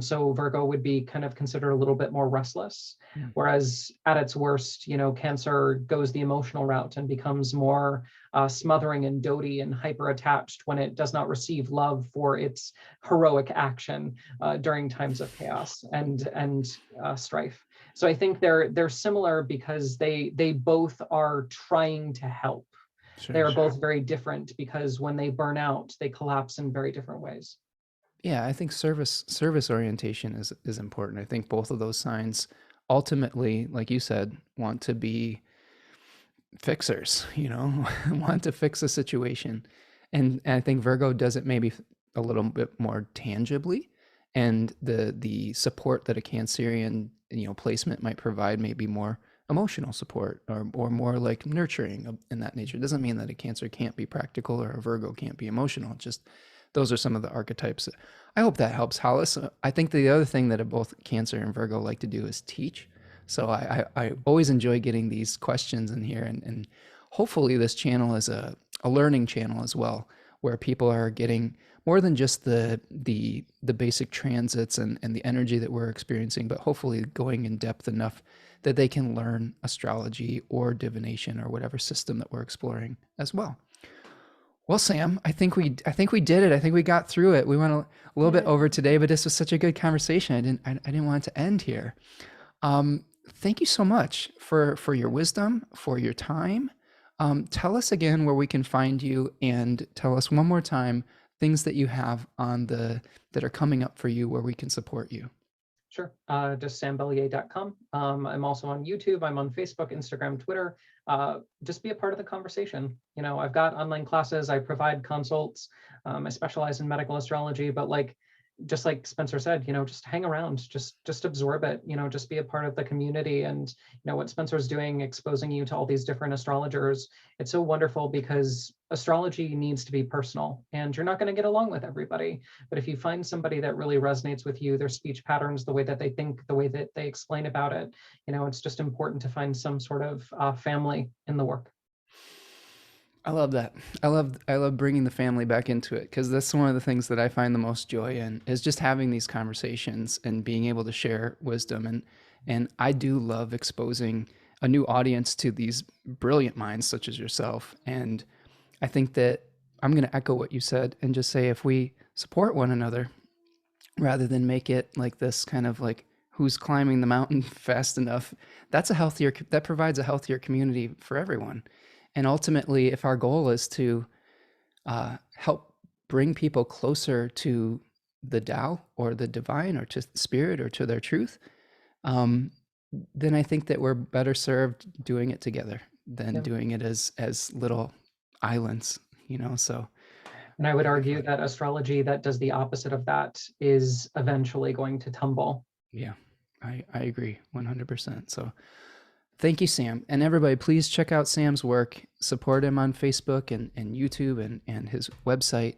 So Virgo would be kind of considered a little bit more restless, whereas at its worst, Cancer goes the emotional route and becomes more smothering and doty and hyper attached when it does not receive love for its heroic action during times of chaos and strife. So I think they're similar because they both are trying to help. Sure. They are both very different because when they burn out, they collapse in very different ways. Yeah, I think service orientation is important. I think both of those signs ultimately, like you said, want to be fixers, want to fix a situation. And I think Virgo does it maybe a little bit more tangibly. And the support that a Cancerian, placement might provide may be more emotional support or more like nurturing in that nature. It doesn't mean that a Cancer can't be practical or a Virgo can't be emotional. It's just those are some of the archetypes. I hope that helps, Hollis. I think the other thing that both Cancer and Virgo like to do is teach. So I always enjoy getting these questions in here, and hopefully this channel is a learning channel as well, where people are getting more than just the basic transits and the energy that we're experiencing, but hopefully going in depth enough that they can learn astrology or divination or whatever system that we're exploring as well. Well, Sam, I think we did it. I think we got through it. We went a little bit over today, but this was such a good conversation. I didn't want it to end here. Thank you so much for your wisdom, for your time. Tell us again where we can find you, and tell us one more time things that you have that are coming up for you where we can support you. Sure. Just sambelyea.com. I'm also on YouTube. I'm on Facebook, Instagram, Twitter. Just be a part of the conversation. I've got online classes. I provide consults. I specialize in medical astrology, but just like Spencer said, just hang around, just absorb it, just be a part of the community. And what Spencer's doing, exposing you to all these different astrologers, it's so wonderful because astrology needs to be personal, and you're not going to get along with everybody. But if you find somebody that really resonates with you, their speech patterns, the way that they think, the way that they explain about it, it's just important to find some sort of family in the work. I love that. I love bringing the family back into it, because that's one of the things that I find the most joy in, is just having these conversations and being able to share wisdom. And I do love exposing a new audience to these brilliant minds such as yourself. And I think that I'm going to echo what you said and just say, if we support one another rather than make it like this kind of like who's climbing the mountain fast enough, that provides a healthier community for everyone. And ultimately, if our goal is to help bring people closer to the Tao or the divine or to spirit or to their truth, then I think that we're better served doing it together than doing it as little islands, so. And I would argue that astrology that does the opposite of that is eventually going to tumble. Yeah, I agree 100%. So thank you, Sam. And everybody, please check out Sam's work. Support him on Facebook and YouTube and his website.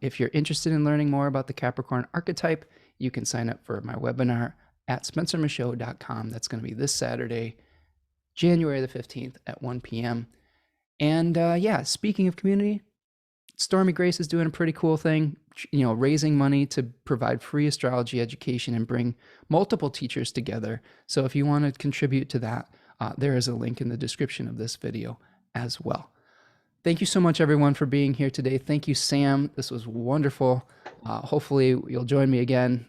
If you're interested in learning more about the Capricorn archetype, you can sign up for my webinar at spencermichaud.com. That's going to be this Saturday, January the 15th at 1 p.m. And yeah, speaking of community, Stormy Grace is doing a pretty cool thing, raising money to provide free astrology education and bring multiple teachers together. So if you want to contribute to that, there is a link in the description of this video as well. Thank you so much, everyone, for being here today. Thank you, Sam. This was wonderful. Hopefully, you'll join me again.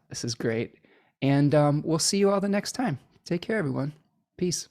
This is great. And we'll see you all the next time. Take care, everyone. Peace.